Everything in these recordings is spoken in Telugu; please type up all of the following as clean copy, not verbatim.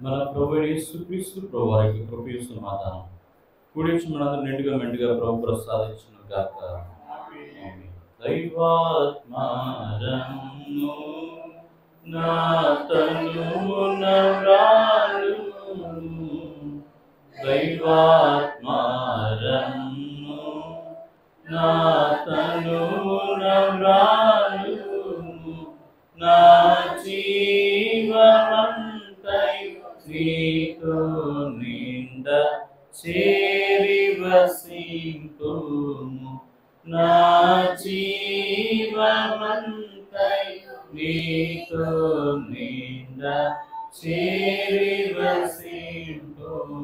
మన ప్రభువైన యేసుక్రీస్తు ప్రభువారికి కృపయు సమాధానం కూడి మనందరూ నిండుగా మెండుగా ప్రభు ప్రసాదించును గాక. ఆమేన్. దైవాత్మరము నా తనువున వ్రాలును, దైవాత్మరము నా తనువున వ్రాలును, నా జీవమంతై నీతో నిండ చేరి వసింతుము, నా జీవమంతై నీతో నిండ చేరి వసింతుము.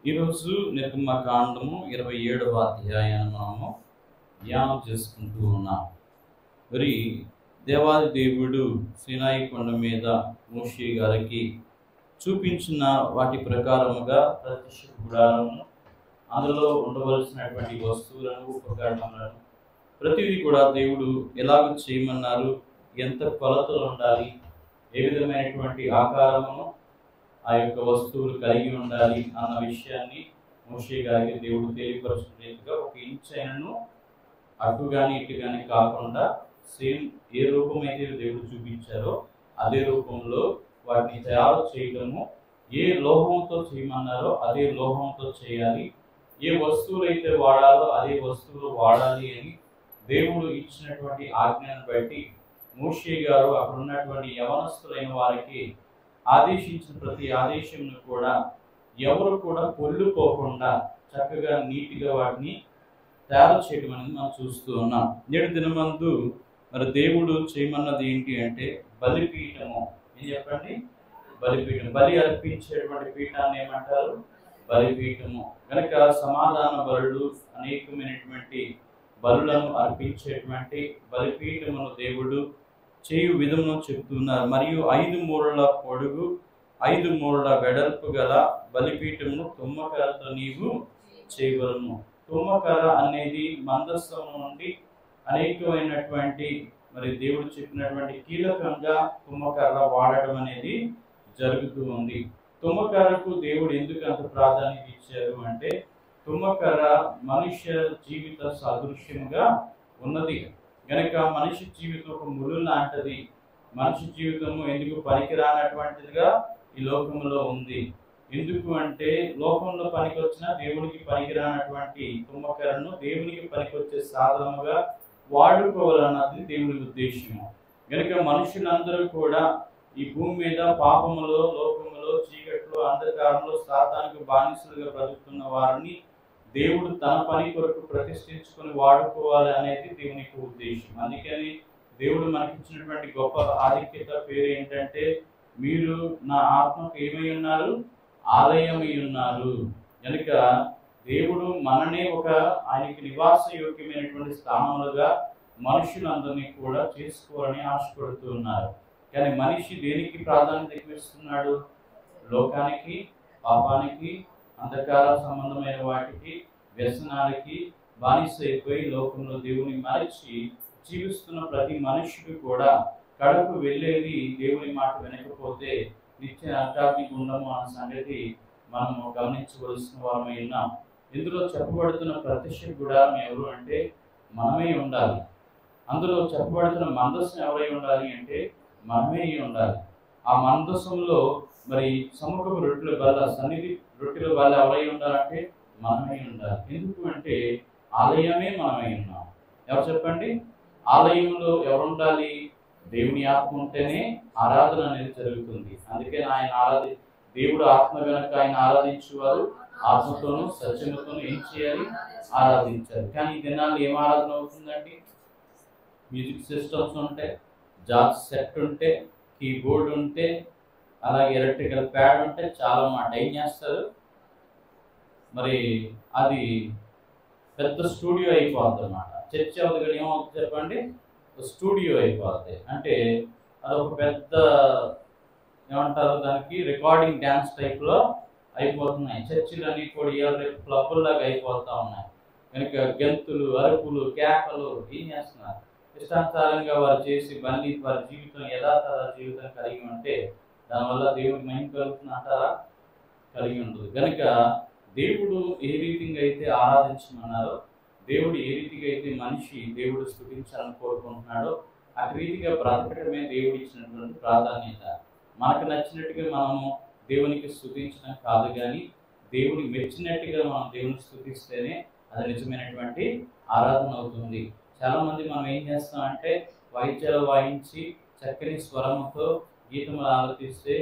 ఈరోజు నిర్గమకాండము 27వ అధ్యాయాన్ని మనము ధ్యానం చేసుకుంటూ ఉన్నాం. మరి దేవాది దేవుడు సీనాయి కొండ మీద మోషే గారికి చూపించిన వాటి ప్రకారముగా ప్రత్యక్ష గుడారమును, అందులో ఉండవలసినటువంటి వస్తువులను, ఉపకరణములను ప్రతిదీ కూడా దేవుడు ఎలాగ చేయమన్నారు, ఎంత కొలతలు ఉండాలి, ఏ విధమైనటువంటి ఆకారమును ఆ యొక్క వస్తువులు కలిగి ఉండాలి అన్న విషయాన్ని మోషే గారికి దేవుడు తెలియపరచుకునేట్టుగా ఒక ఇంచ్ అయినను అటు కానీ ఇటు కానీ కాకుండా సేమ్ ఏ రూపమైతే దేవుడు చూపించారో అదే రూపంలో వాటిని తయారు చేయడము, ఏ లోహంతో చేయమన్నారో అదే లోహంతో చేయాలి, ఏ వస్తువులు అయితే వాడాలో అదే వస్తువులు వాడాలి అని దేవుడు ఇచ్చినటువంటి ఆజ్ఞను బట్టి మోషే గారు అక్కడ ఉన్నటువంటి యవనస్తులైన వారికి ఆదేశించిన ప్రతి ఆదేశంను కూడా ఎవరు కూడా పొల్లుపోకుండా చక్కగా నీట్గా వాటిని తయారు చేయడం అనేది మనం చూస్తూ ఉన్నాం. నేడు దినమందు మరి దేవుడు చేయమన్నది ఏంటి అంటే బలిపీఠము. ఏం చెప్పండి? బలిపీఠం. బలి అర్పించేటువంటి పీఠాన్ని ఏమంటారు? బలిపీఠము. కనుక సమాధాన బలులు, అనేకమైనటువంటి బలులను అర్పించేటువంటి బలిపీఠమును దేవుడు చేయు విధమును చెప్తున్నారు. మరియు 5 మూరల పొడుగు 5 మూరల వెడల్పు గల బలిపీఠమును తుమ్మకరతో నీవు చేయవలను. తుమ్మకర అనేది మందస్సం నుండి అనేకమైనటువంటి మరి దేవుడు చెప్పినటువంటి కీలకంగా తుమ్మకర్ర వాడడం అనేది జరుగుతూ ఉంది. తుమ్మకర్రకు దేవుడు ఎందుకు అంత ప్రాధాన్యత ఇచ్చారు అంటే తుమ్మకర్ర మనుష్య జీవిత సాదృశ్యంగా ఉన్నది గనక మనిషి జీవితం ఒక ముళ్ళు లాంటిది. మనిషి జీవితము ఎందుకు పనికిరానటువంటిదిగా ఈ లోకంలో ఉంది. ఎందుకు అంటే లోకంలో పనికొచ్చిన దేవునికి పనికిరానటువంటి తుమ్మకరను దేవునికి పనికొచ్చే సాధనముగా వాడుకోవాలన్నది దేవుని ఉద్దేశము. కనుక మనుషులందరూ కూడా ఈ భూమి మీద పాపములో, లోకములో, చీకట్లో, అంధకారంలో సాతానుకు బానిసలుగా బ్రతుకుతున్న వారిని దేవుడు తన పని కొరకు ప్రతిష్ఠించుకొని వాడుకోవాలి అనేది దేవుని ఉద్దేశం. అందుకని దేవుడు మనకిచ్చినటువంటి గొప్ప ఆధిక్యత పేరు ఏంటంటే మీరు నా ఆత్మకు ఏమై ఉన్నారు? ఆలయమై ఉన్నారు. కనుక దేవుడు మననే ఒక ఆయనకి నివాస యోగ్యమైనటువంటి స్థానములుగా మనుషులందరినీ కూడా చేసుకోవాలని ఆశపడుతూ ఉన్నారు. కానీ మనిషి దేనికి ప్రాధాన్యత ఎక్కువిస్తున్నాడు? లోకానికి, పాపానికి, అంధకార సంబంధమైన వాటికి, వ్యసనాలకి బానిస అయిపోయి లోకంలో దేవుని మరచి జీవిస్తున్న ప్రతి మనుషుడు కూడా కడకు వెళ్ళేది దేవుని మాట వినకపోతే నిత్య నరకాగ్ని గుండము అన్న సంగతి మనము గమనించవలసిన వారమై ఉన్నాం. ఇందులో చెప్పబడుతున్న ప్రత్యక్ష గుడారం ఎవరు అంటే మనమే ఉండాలి. అందులో చెప్పబడుతున్న మందస్సం ఎవరై ఉండాలి అంటే మనమే ఉండాలి. ఆ మందస్సంలో మరి సముఖపు రొట్టెల బల్ల, సన్నిధి రొట్టెల బల్ల ఎవరై ఉండాలంటే మనమే ఉండాలి. ఎందుకు అంటే ఆలయమే మనమై ఉన్నాం. ఎవరు చెప్పండి? ఆలయంలో ఎవరు ఉండాలి? దేవుని ఆత్మ ఉంటేనే ఆరాధన అనేది జరుగుతుంది. అందుకే దేవుడు ఆత్మ కనుక ఆయన ఆరాధించేవారు ఆత్మతోనూ సత్యముతోనూ ఏం చేయాలి? ఆరాధించాలి. కానీ ఈ దినాల్లో ఏం ఆరాధన అవుతుందండి? మ్యూజిక్ సిస్టమ్స్ ఉంటే, జాజ్ సెట్ ఉంటే, కీబోర్డ్ ఉంటే, అలాగే ఎలక్ట్రికల్ ప్యాడ్ ఉంటే చాలా మాట ఏం చేస్తారు? మరి అది పెద్ద స్టూడియో అయిపోద్ది అన్నమాట. చర్చ అవుతుంది ఏమవుతుంది చెప్పండి? స్టూడియో అయిపోద్ది. అంటే అదొక పెద్ద ఏమంటారు దానికి, రికార్డింగ్ డ్యాన్స్ టైప్లో అయిపోతున్నాయి. చర్చిలన్నీ కూడా రేపు క్లబ్బుల్లాగా అయిపోతూ ఉన్నాయి. కనుక గెంతులు, అరుపులు, కేకలు ఏం చేస్తున్నారు? ఇష్టానుసారంగా వారు చేసి బండి వారి జీవితం యథాతథ జీవితం కలిగి ఉంటే దానివల్ల దేవుడికి మహిమ కలుగుతుంది అంటారా? కలిగి ఉండదు. కనుక దేవుడు ఏ రీతిగా అయితే ఆరాధించమన్నారో, దేవుడు ఏ రీతిగా అయితే మనిషి దేవుడు స్తుతించాలని కోరుకుంటున్నాడో ఆ రీతిగా బ్రతకడమే దేవుడు ఇచ్చినటువంటి ప్రాధాన్యత. మనకు నచ్చినట్టుగా మనము దేవునికి స్తుతించడం కాదు, కానీ దేవుని మెచ్చినట్టుగా మనం దేవుని స్తుతిస్తేనే అది నిజమైనటువంటి ఆరాధన అవుతుంది. చాలామంది మనం ఏం చేస్తామంటే వాయిద్యాలు వాయించి చక్కని స్వరంతో గీతములు ఆలపిస్తే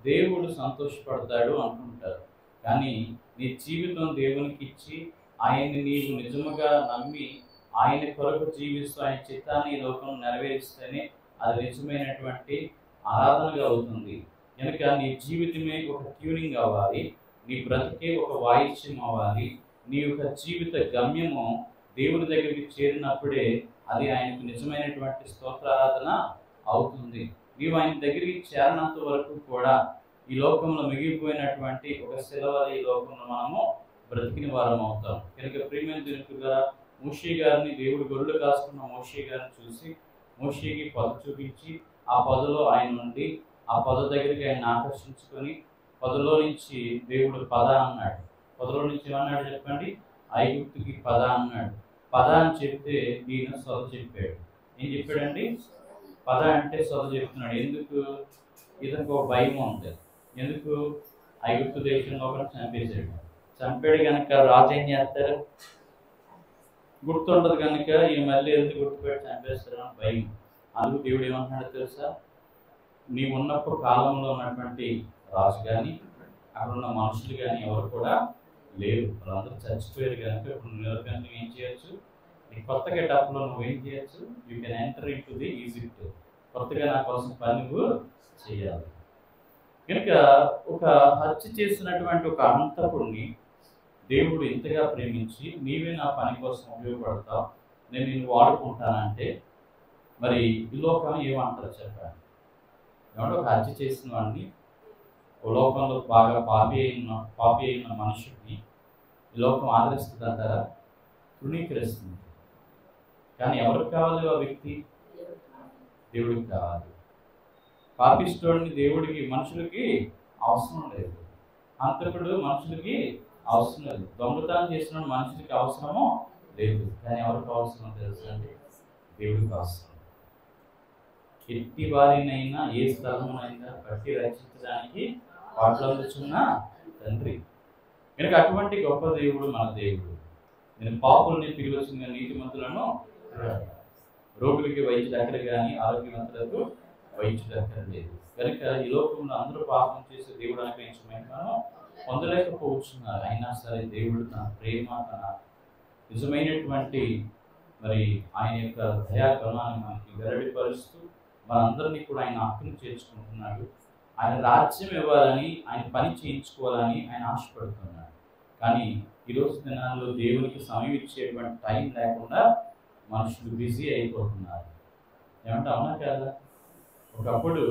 దేవుడు సంతోషపడతాడు అనుకుంటారు. కానీ నీ జీవితం దేవునికి ఇచ్చి ఆయన్ని నీవు నిజముగా నమ్మి ఆయన కొరకు జీవిస్తూ ఆయన చిత్తాన్ని ఈ లోకంలో నెరవేరిస్తేనే అది నిజమైనటువంటి ఆరాధనగా అవుతుంది. కనుక నీ జీవితమే ఒక ట్యూనింగ్ అవ్వాలి, నీ బ్రతికే ఒక వాయిద్యం అవ్వాలి. నీ యొక్క జీవిత గమ్యము దేవుని దగ్గరికి చేరినప్పుడే అది ఆయనకు నిజమైనటువంటి స్తోత్రారాధన అవుతుంది. నీవు ఆయన దగ్గరికి చేరినంత వరకు కూడా ఈ లోకంలో మిగిలిపోయినటువంటి ఒక సెలవు ఈ లోకంలో మనము బ్రతికిన వారం అవుతాం. కనుక ప్రియమైన దేవునిగా మోషే గారిని దేవుడు గొర్రెలు కాసుకున్న మోషే గారిని చూసి మోషేకి పొద చూపించి ఆ పొదలో ఆయన నుండి ఆ పొద దగ్గరికి ఆయన ఆకర్షించుకొని పొదలో నుంచి దేవుడు పద అన్నాడు. పొదలో నుంచి ఏమన్నాడు చెప్పండి? ఐగుప్తుకి పద అన్నాడు. పద అని చెప్తే ఈయన సొద చెప్పాడు. ఏం చెప్పాడండి? పద అంటే సొద చెప్తున్నాడు. ఎందుకు? ఇతనికి ఒక భయం ఉంది. ఎందుకు? ఐగుప్తు దేశంలో ఒకటి చంపేశాడు. చంపాడు కనుక రాజు ఏం చేస్తారు? గుర్తుండదు కనుక ఈ మళ్ళీ ఎందుకు గుర్తుపెట్టి చంపేస్తారు అని భయం. అందుకు దేవుడు ఏమంటున్నాడు తెలుసా? నీవు ఉన్నప్పుడు కాలంలో ఉన్నటువంటి రాజు కానీ అక్కడ ఉన్న మనుషులు కానీ ఎవరు కూడా లేరు, వాళ్ళందరూ చచ్చిపోయారు. కనుక ఇప్పుడు నువ్వు ఏం చేయొచ్చు? నీ కొత్త గెటప్లో నువ్వు ఏం చేయొచ్చు? You can enter in to the Egypt. కొత్తగా నా కోసం పని నువ్వు చేయాలి. కనుక ఒక హత్య చేసినటువంటి ఒక హంతకుడిని దేవుడు ఇంతగా ప్రేమించి నీవే నా పని కోసం ఉపయోగపడతావు, నేను నిన్ను వాడుకుంటానంటే మరి ఈ లోకం ఏమంటారు చెప్పండి? ఏమంటే ఒక హత్య చేసిన వాడిని, ఓ లోకంలో బాగా పాపి అయిన మనుషుడిని ఈ లోకం ఆదరిస్తుంది అంటారా? తృణీకరిస్తుంది. కానీ ఎవరికి కావాలి ఆ వ్యక్తి? దేవుడికి కావాలి. పాపిష్టుడిని దేవుడికి మనుషులకి అవసరం లేదు. హంతకుడు మనుషులకి అవసరం లేదు. దొంగతనం చేసిన మనుషులకి అవసరమో లేదు. కానీ ఎవరికి అవసరం తెలుసండి? దేవుడికి అవసరం. ఎట్టి వారినైనా ఏ స్థలమునైనా బట్టి రక్షించడానికి పాటలందుచున్న తండ్రి. కనుక అటువంటి గొప్ప దేవుడు మన దేవుడు. నేను పాపుల్ని తిరిగి వచ్చిన నీతిమంతులను రోగులకి వైద్యులు ఎక్కడ కానీ ఆరోగ్యవంతులకు వైద్యులు ఎక్కడ లేదు. కనుక ఈ లోకంలో అందరూ పాపం చేసే దేవుడు అనుగ్రహించమని పొందలేకపోతున్నారు. అయినా సరే దేవుడు తన ప్రేమ, తన నిజమైనటువంటి మరి ఆయన యొక్క దయాగుణాన్ని మనకి వెల్లడిపరుస్తూ మనందరినీ కూడా ఆయన హక్కును చేర్చుకుంటున్నాడు. ఆయన రాజ్యం ఇవ్వాలని, ఆయన పని చేయించుకోవాలని ఆయన ఆశపడుతున్నాడు. కానీ ఈరోజు దినాల్లో దేవునికి సమయం ఇచ్చేటువంటి టైం లేకుండా మనుషులు బిజీ అయిపోతున్నారు. ఏమంటే అవునా కదా? ఒకప్పుడు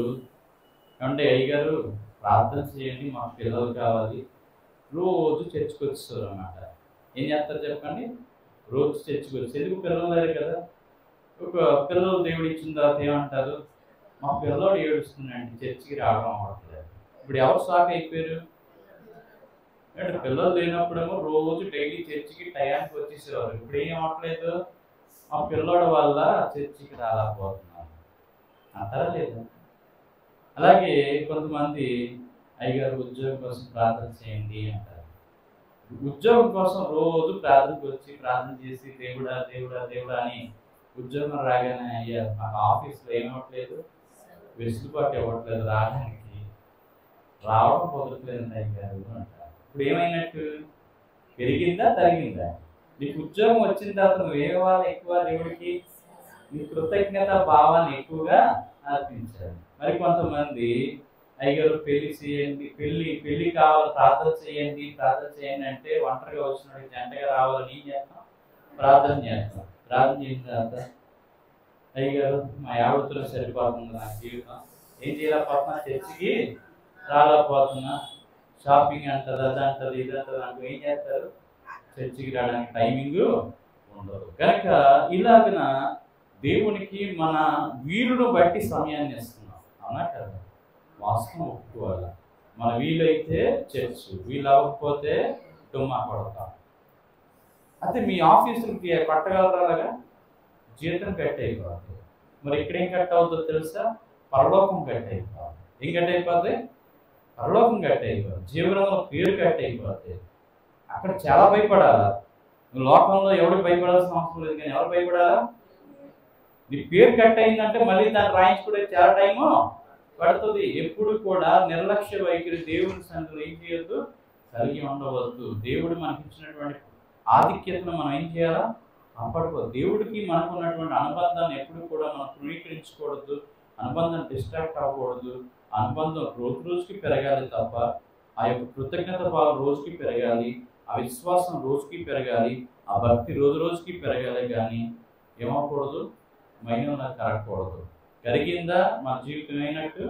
ఏమంటే అయ్యగారు ప్రార్థన చేయండి, మాకు పిల్లలు కావాలి, రోజు చర్చకు వచ్చేవారు అన్నమాట. ఏం చేస్తారు చెప్పండి? రోజు చర్చకు వచ్చి ఎందుకు పిల్లలు లేరు కదా. ఒక పిల్లలు దేవుడు ఇచ్చిన తర్వాత ఏమంటారు? మా పిల్లవాడు ఏడుస్తున్నాయండి, చర్చికి రావడం అవ్వట్లేదు. ఇప్పుడు ఎవరు షాక్ అయిపోయారు? అంటే పిల్లలు లేనప్పుడేమో రోజు డైలీ చర్చికి టయానికి వచ్చేసేవారు. ఇప్పుడు ఏం అవ్వట్లేదు? మా పిల్లవాడు వల్ల చర్చికి రాలేకపోతున్నాను అంటారా లేదా? అలాగే కొంతమంది అయ్యగారు ఉద్యోగం కోసం ప్రార్థన చేయండి అంటారు. ఉద్యోగం కోసం రోజు ప్రార్థనకు వచ్చి ప్రార్థన చేసి దేవుడా దేవుడా దేవుడా అని ఉద్యోగం రాగానే అయ్యా మాకు ఆఫీస్లో ఏమవ్వట్లేదు, వెసులుబాటు ఇవ్వట్లేదు, రావడం కుదరట్లేదు అయ్యారు అంటారు. ఇప్పుడు ఏమైనట్టు? పెరిగిందా తరిగిందా? నీకు ఉద్యోగం వచ్చిన తర్వాత నువ్వేమివ్వాలి ఎక్కువ దేవుడికి? నీ కృతజ్ఞత భావాన్ని ఎక్కువగా అర్పించాలి. మరి కొంతమంది అయ్యగారు పెళ్లి చేయండి, పెళ్లి కావాలి, ప్రార్థన చేయండి అంటే ఒంటరిగా వచ్చిన జంటగా రావాలని ఏం చేస్తాం? ప్రార్థన చేస్తాం. ప్రార్థన చేసిన తర్వాత అయ్యగారు మా యావత్తులో సరిపోతుంది నా జీవితం, ఏం చేయలేకపోతున్నా, చర్చికి రాలేకపోతున్నా, షాపింగ్ అంటారు, అది అంటారు, ఇది అంటారు, నాకు ఏం చేస్తారు? చర్చికి రావడానికి టైమింగ్ ఉండదు. కనుక ఇలాగన దేవునికి మన వీలును బట్టి సమయాన్ని ఇస్తున్నాం, అవునా కదా? వాస్తవం ఒప్పుకోవాలి. మన వీలైతే చర్చ్, వీలు అవ్వకపోతే డుమ్మా కొడతాం. అయితే మీ ఆఫీసులకి కట్టగలరా? అలాగా జీతం కట్ అయిపోతుంది. మరి ఇక్కడ ఏం కట్ అవుతుందో తెలుసా? పరలోకం కట్ అయిపోతుంది. ఏం కట్ అయిపోతుంది? పరలోకం కట్ అయిపోతుంది. జీవనంలో పేరు కట్ అయిపోతుంది. అక్కడ చాలా భయపడాలా. లోకంలో ఎవరికి భయపడాల్సిన అవసరం లేదు, కానీ ఎవరు భయపడాలా? నీ పేరు కట్ అయిందంటే మళ్ళీ దాన్ని రాయించుకుంటే చాలా టైము పడుతుంది. ఎప్పుడు కూడా నిర్లక్ష్య వైఖరి దేవుని సన్నిధిలో ఏం చేయొద్దు, కలిగి ఉండవద్దు. దేవుడు మనకి ఇచ్చినటువంటి ఆధిక్యతను మనం ఏం చేయాలా? కాపాడుకోవద్దు. దేవుడికి మనకు ఉన్నటువంటి అనుబంధాన్ని ఎప్పుడు కూడా మనం తృణీకరించకూడదు. అనుబంధం డిస్ట్రాక్ట్ అవ్వకూడదు. అనుబంధం రోజు రోజుకి పెరగాలి తప్ప, ఆ యొక్క కృతజ్ఞత భావం రోజుకి పెరగాలి, ఆ విశ్వాసం రోజుకి పెరగాలి, ఆ భక్తి రోజు రోజుకి పెరగాలి. కానీ ఏమవకూడదు, మైనంలా కరగకూడదు. కరిగిందా మన జీవితం అయినట్టు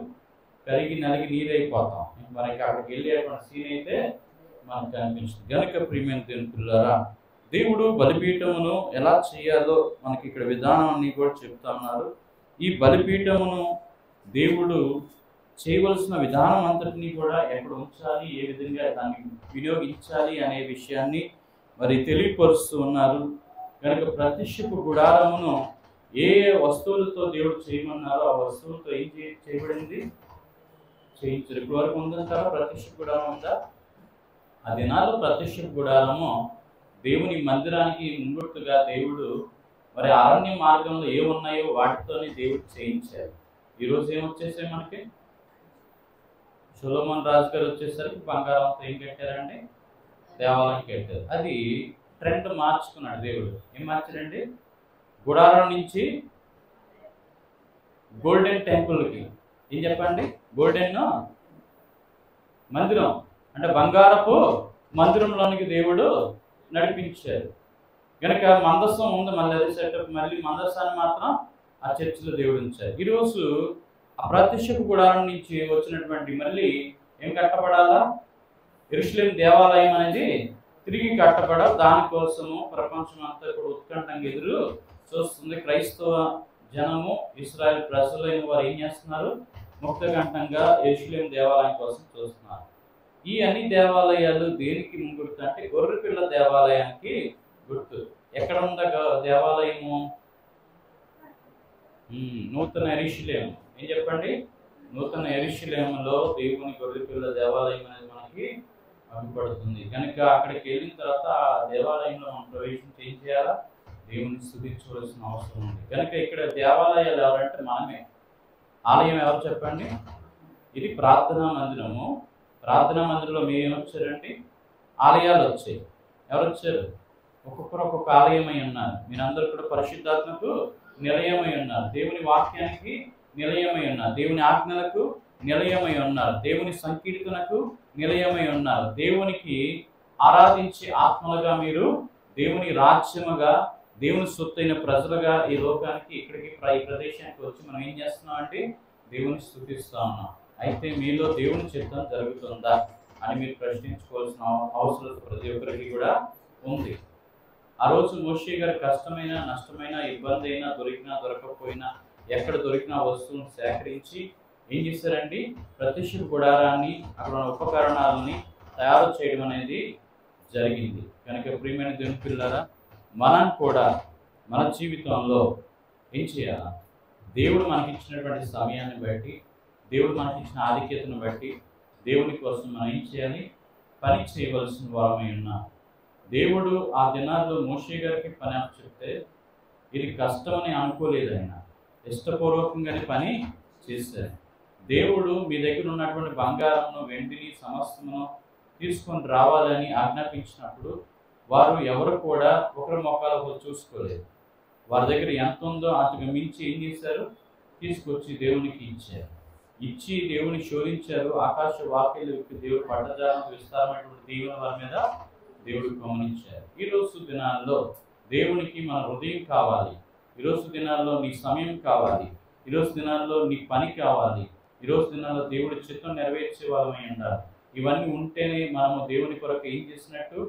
కరిగి నలిగి నీరైపోతాం. మనకి అక్కడికి వెళ్ళేటువంటి సీన్ అయితే మనకు కనిపించింది. గనుక ప్రియమైన దేవుని పిల్లారా, దేవుడు బలిపీఠమును ఎలా చేయాలో మనకి ఇక్కడ విధానాన్ని కూడా చెప్తా ఉన్నారు. ఈ బలిపీఠమును దేవుడు చేయవలసిన విధానం అంతటినీ కూడా ఎక్కడ ఉంచాలి, ఏ విధంగా దాన్ని వినియోగించాలి అనే విషయాన్ని మరి తెలియపరుస్తూ ఉన్నారు. కనుక ప్రత్యక్షపు గుడారమును ఏ వస్తువులతో దేవుడు చేయమన్నారో ఆ వస్తువులతో ఏం చేయబడింది, చేయించారు. ఇప్పుడు వరకు ఉందంటారా ప్రత్యక్ష గుడారం ఉందా? ఆ దినాల్లో ప్రత్యక్ష గుడారము దేవుని మందిరానికి ముంగుర్తుగా దేవుడు మరి అరణ్య మార్గంలో ఏమున్నాయో వాటితోనే దేవుడు చేయించారు. ఈరోజు ఏమొచ్చేసాయి మనకి? సొలొమోన్ రాజు గారు వచ్చేసరికి బంగారంతో ఏం కట్టారండి? దేవాలయం కట్టారు. అది ట్రెండ్ మార్చుకున్నాడు దేవుడు. ఏం మార్చారండి? గుడారం నుంచి గోల్డెన్ టెంపుల్కి. ఏం చెప్పండి? గోల్డెన్ మందిరం అంటే బంగారపు మందిరంలోనికి దేవుడు నడిపించారు. కనుక మందస్సం ఉంది, మళ్ళీ అదే సెటప్, మళ్ళీ మందస్సాన్ని మాత్రం ఆ చర్చిలో దేవుడు ఉంచారు. ఈరోజు ఆ ప్రత్యక్షపు గుడారం నుంచి వచ్చినటువంటి మళ్ళీ ఏం కట్టబడాలా? యెరూషలేము దేవాలయం అనేది తిరిగి కట్టబడాలి. దానికోసము ప్రపంచం అంతా కూడా ఉత్కంఠంగా ఎదురు చూస్తుంది. క్రైస్తవ జనము, ఇశ్రాయేలు ప్రజలైన వారు ఏం చేస్తున్నారు? ముక్తకంఠంగా యెరూషలేము దేవాలయం కోసం చూస్తున్నారు. ఈ అన్ని దేవాలయాలు దేనికి గుర్తు అంటే గొర్రెపిల్ల దేవాలయానికి గుర్తు. ఎక్కడ ఉందా దేవాలయము? నూతన యెరూషలేము. ఏం చెప్పండి? నూతన యెరూషలేములో దేవుని గొర్రెపిల్ల దేవాలయం అనేది మనకి అగుపడుతుంది. కనుక అక్కడికి వెళ్ళిన తర్వాత ఆ దేవాలయంలో మనం ప్రవేశించి ఏం చేయాలా? దేవుని స్తుతించవలసిన అవసరం ఉంది. కనుక ఇక్కడ దేవాలయాలు ఎవరంటే మనమే. ఆలయం ఎవరు చెప్పండి? ఇది ప్రార్థనా మందిరము. ప్రార్థనా మందిరంలో మీరు ఏమొచ్చారండి? ఆలయాలు వచ్చాయి. ఎవరు వచ్చారు? ఒక్కొక్కరు ఒక్కొక్క ఆలయమై ఉన్నారు. మీరందరూ కూడా పరిశుద్ధాత్మకు నిలయమై ఉన్నారు, దేవుని వాక్యానికి నిలయమై ఉన్నారు, దేవుని ఆజ్ఞలకు నిలయమై ఉన్నారు, దేవుని సంకీర్తనకు నిలయమై ఉన్నారు. దేవునికి ఆరాధించే ఆత్మలుగా మీరు దేవుని రాజ్యముగా, దేవుని సొత్తైన ప్రజలుగా ఈ లోకానికి ఇక్కడికి ఈ ప్రదేశానికి వచ్చి మనం ఏం చేస్తున్నాం అంటే దేవుని స్తుతిస్తా ఉన్నాం. అయితే మీలో దేవుని చిత్తం జరుగుతుందా అని మీరు ప్రశ్నించుకోవాల్సిన అవసరం ప్రతి ఒక్కరికి కూడా ఉంది. ఆ రోజు మోషే గారు కష్టమైన, నష్టమైన, ఇబ్బంది అయినా, దొరికినా దొరకకపోయినా, ఎక్కడ దొరికిన వస్తువులను సేకరించి ఏం చేశారండి? ప్రత్యక్ష గుడారాన్ని, అక్కడ ఉన్న ఉపకరణాలని తయారు చేయడం అనేది జరిగింది. కనుక ప్రియమైన దేవుని పిల్లలారా, మనం కూడా మన జీవితంలో ఏం చేయాలి? దేవుడు మనకి ఇచ్చినటువంటి సమయాన్ని బట్టి, దేవుడు మనకి ఇచ్చిన ఆధిక్యతను బట్టి దేవుని కోసం మనం ఏం చేయాలి? పని చేయవలసిన వారమై ఉన్నాం. దేవుడు ఆ దినాల్లో మోషే గారికి పని చెప్తే ఇది కష్టమని అనుకోలేదు, ఆయన ఇష్టపూర్వకంగానే పని చేశారు. దేవుడు మీ దగ్గర ఉన్నటువంటి బంగారమును, వెండిని, సమస్తమును తీసుకొని రావాలని ఆజ్ఞాపించినప్పుడు వారు ఎవరు కూడా ఒకరి మొక్కలకు చూసుకోలేదు. వారి దగ్గర ఎంత ఉందో అంతకు మించి ఏం చేశారు? తీసుకొచ్చి దేవునికి ఇచ్చారు. ఇచ్చి దేవుని శోధించారు. ఆకాశ వాక్యాలు దేవుడు పట్టజాలం విస్తారమైనటువంటి దీవెన వారి మీద దేవుడు గమనించారు. ఈరోజు దినాల్లో దేవునికి మన హృదయం కావాలి. ఈరోజు దినాల్లో నీ సమయం కావాలి. ఈరోజు దినాల్లో నీ పని కావాలి. ఈరోజు దినాల్లో దేవుడి చిత్తం నెరవేర్చే వారమై ఉండాలి. ఇవన్నీ ఉంటేనే మనము దేవుని కొరకు ఏం చేసినట్టు?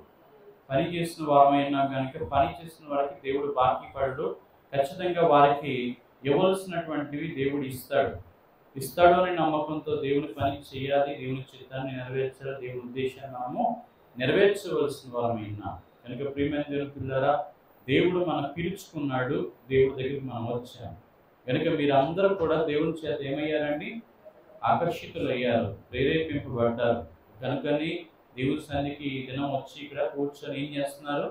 పని చేసిన వారమై ఉన్నాం. కనుక పని చేసిన వారికి దేవుడు బాకీ పడడు. ఖచ్చితంగా వారికి ఇవ్వాల్సినటువంటివి దేవుడు ఇస్తాడు అనే నమ్మకంతో దేవుని పని చేయాలి, దేవుని చిత్తాన్ని నెరవేర్చాలి, దేవుని ఉద్దేశాన్ని మనము నెరవేర్చవలసిన వారమైనా. కనుక ప్రియమైన దేవుని పిల్లారా, దేవుడు మనం పిలుచుకున్నాడు, దేవుడి దగ్గరికి మనం వచ్చాము. కనుక మీరందరూ కూడా దేవుని చేత ఏమయ్యారండి? ఆకర్షితులయ్యారు, ప్రేరేపింపబడ్డారు. కనుకని దేవుని సన్నిధికి ఈ దినం వచ్చి ఇక్కడ కూర్చొని ఏం చేస్తున్నారు?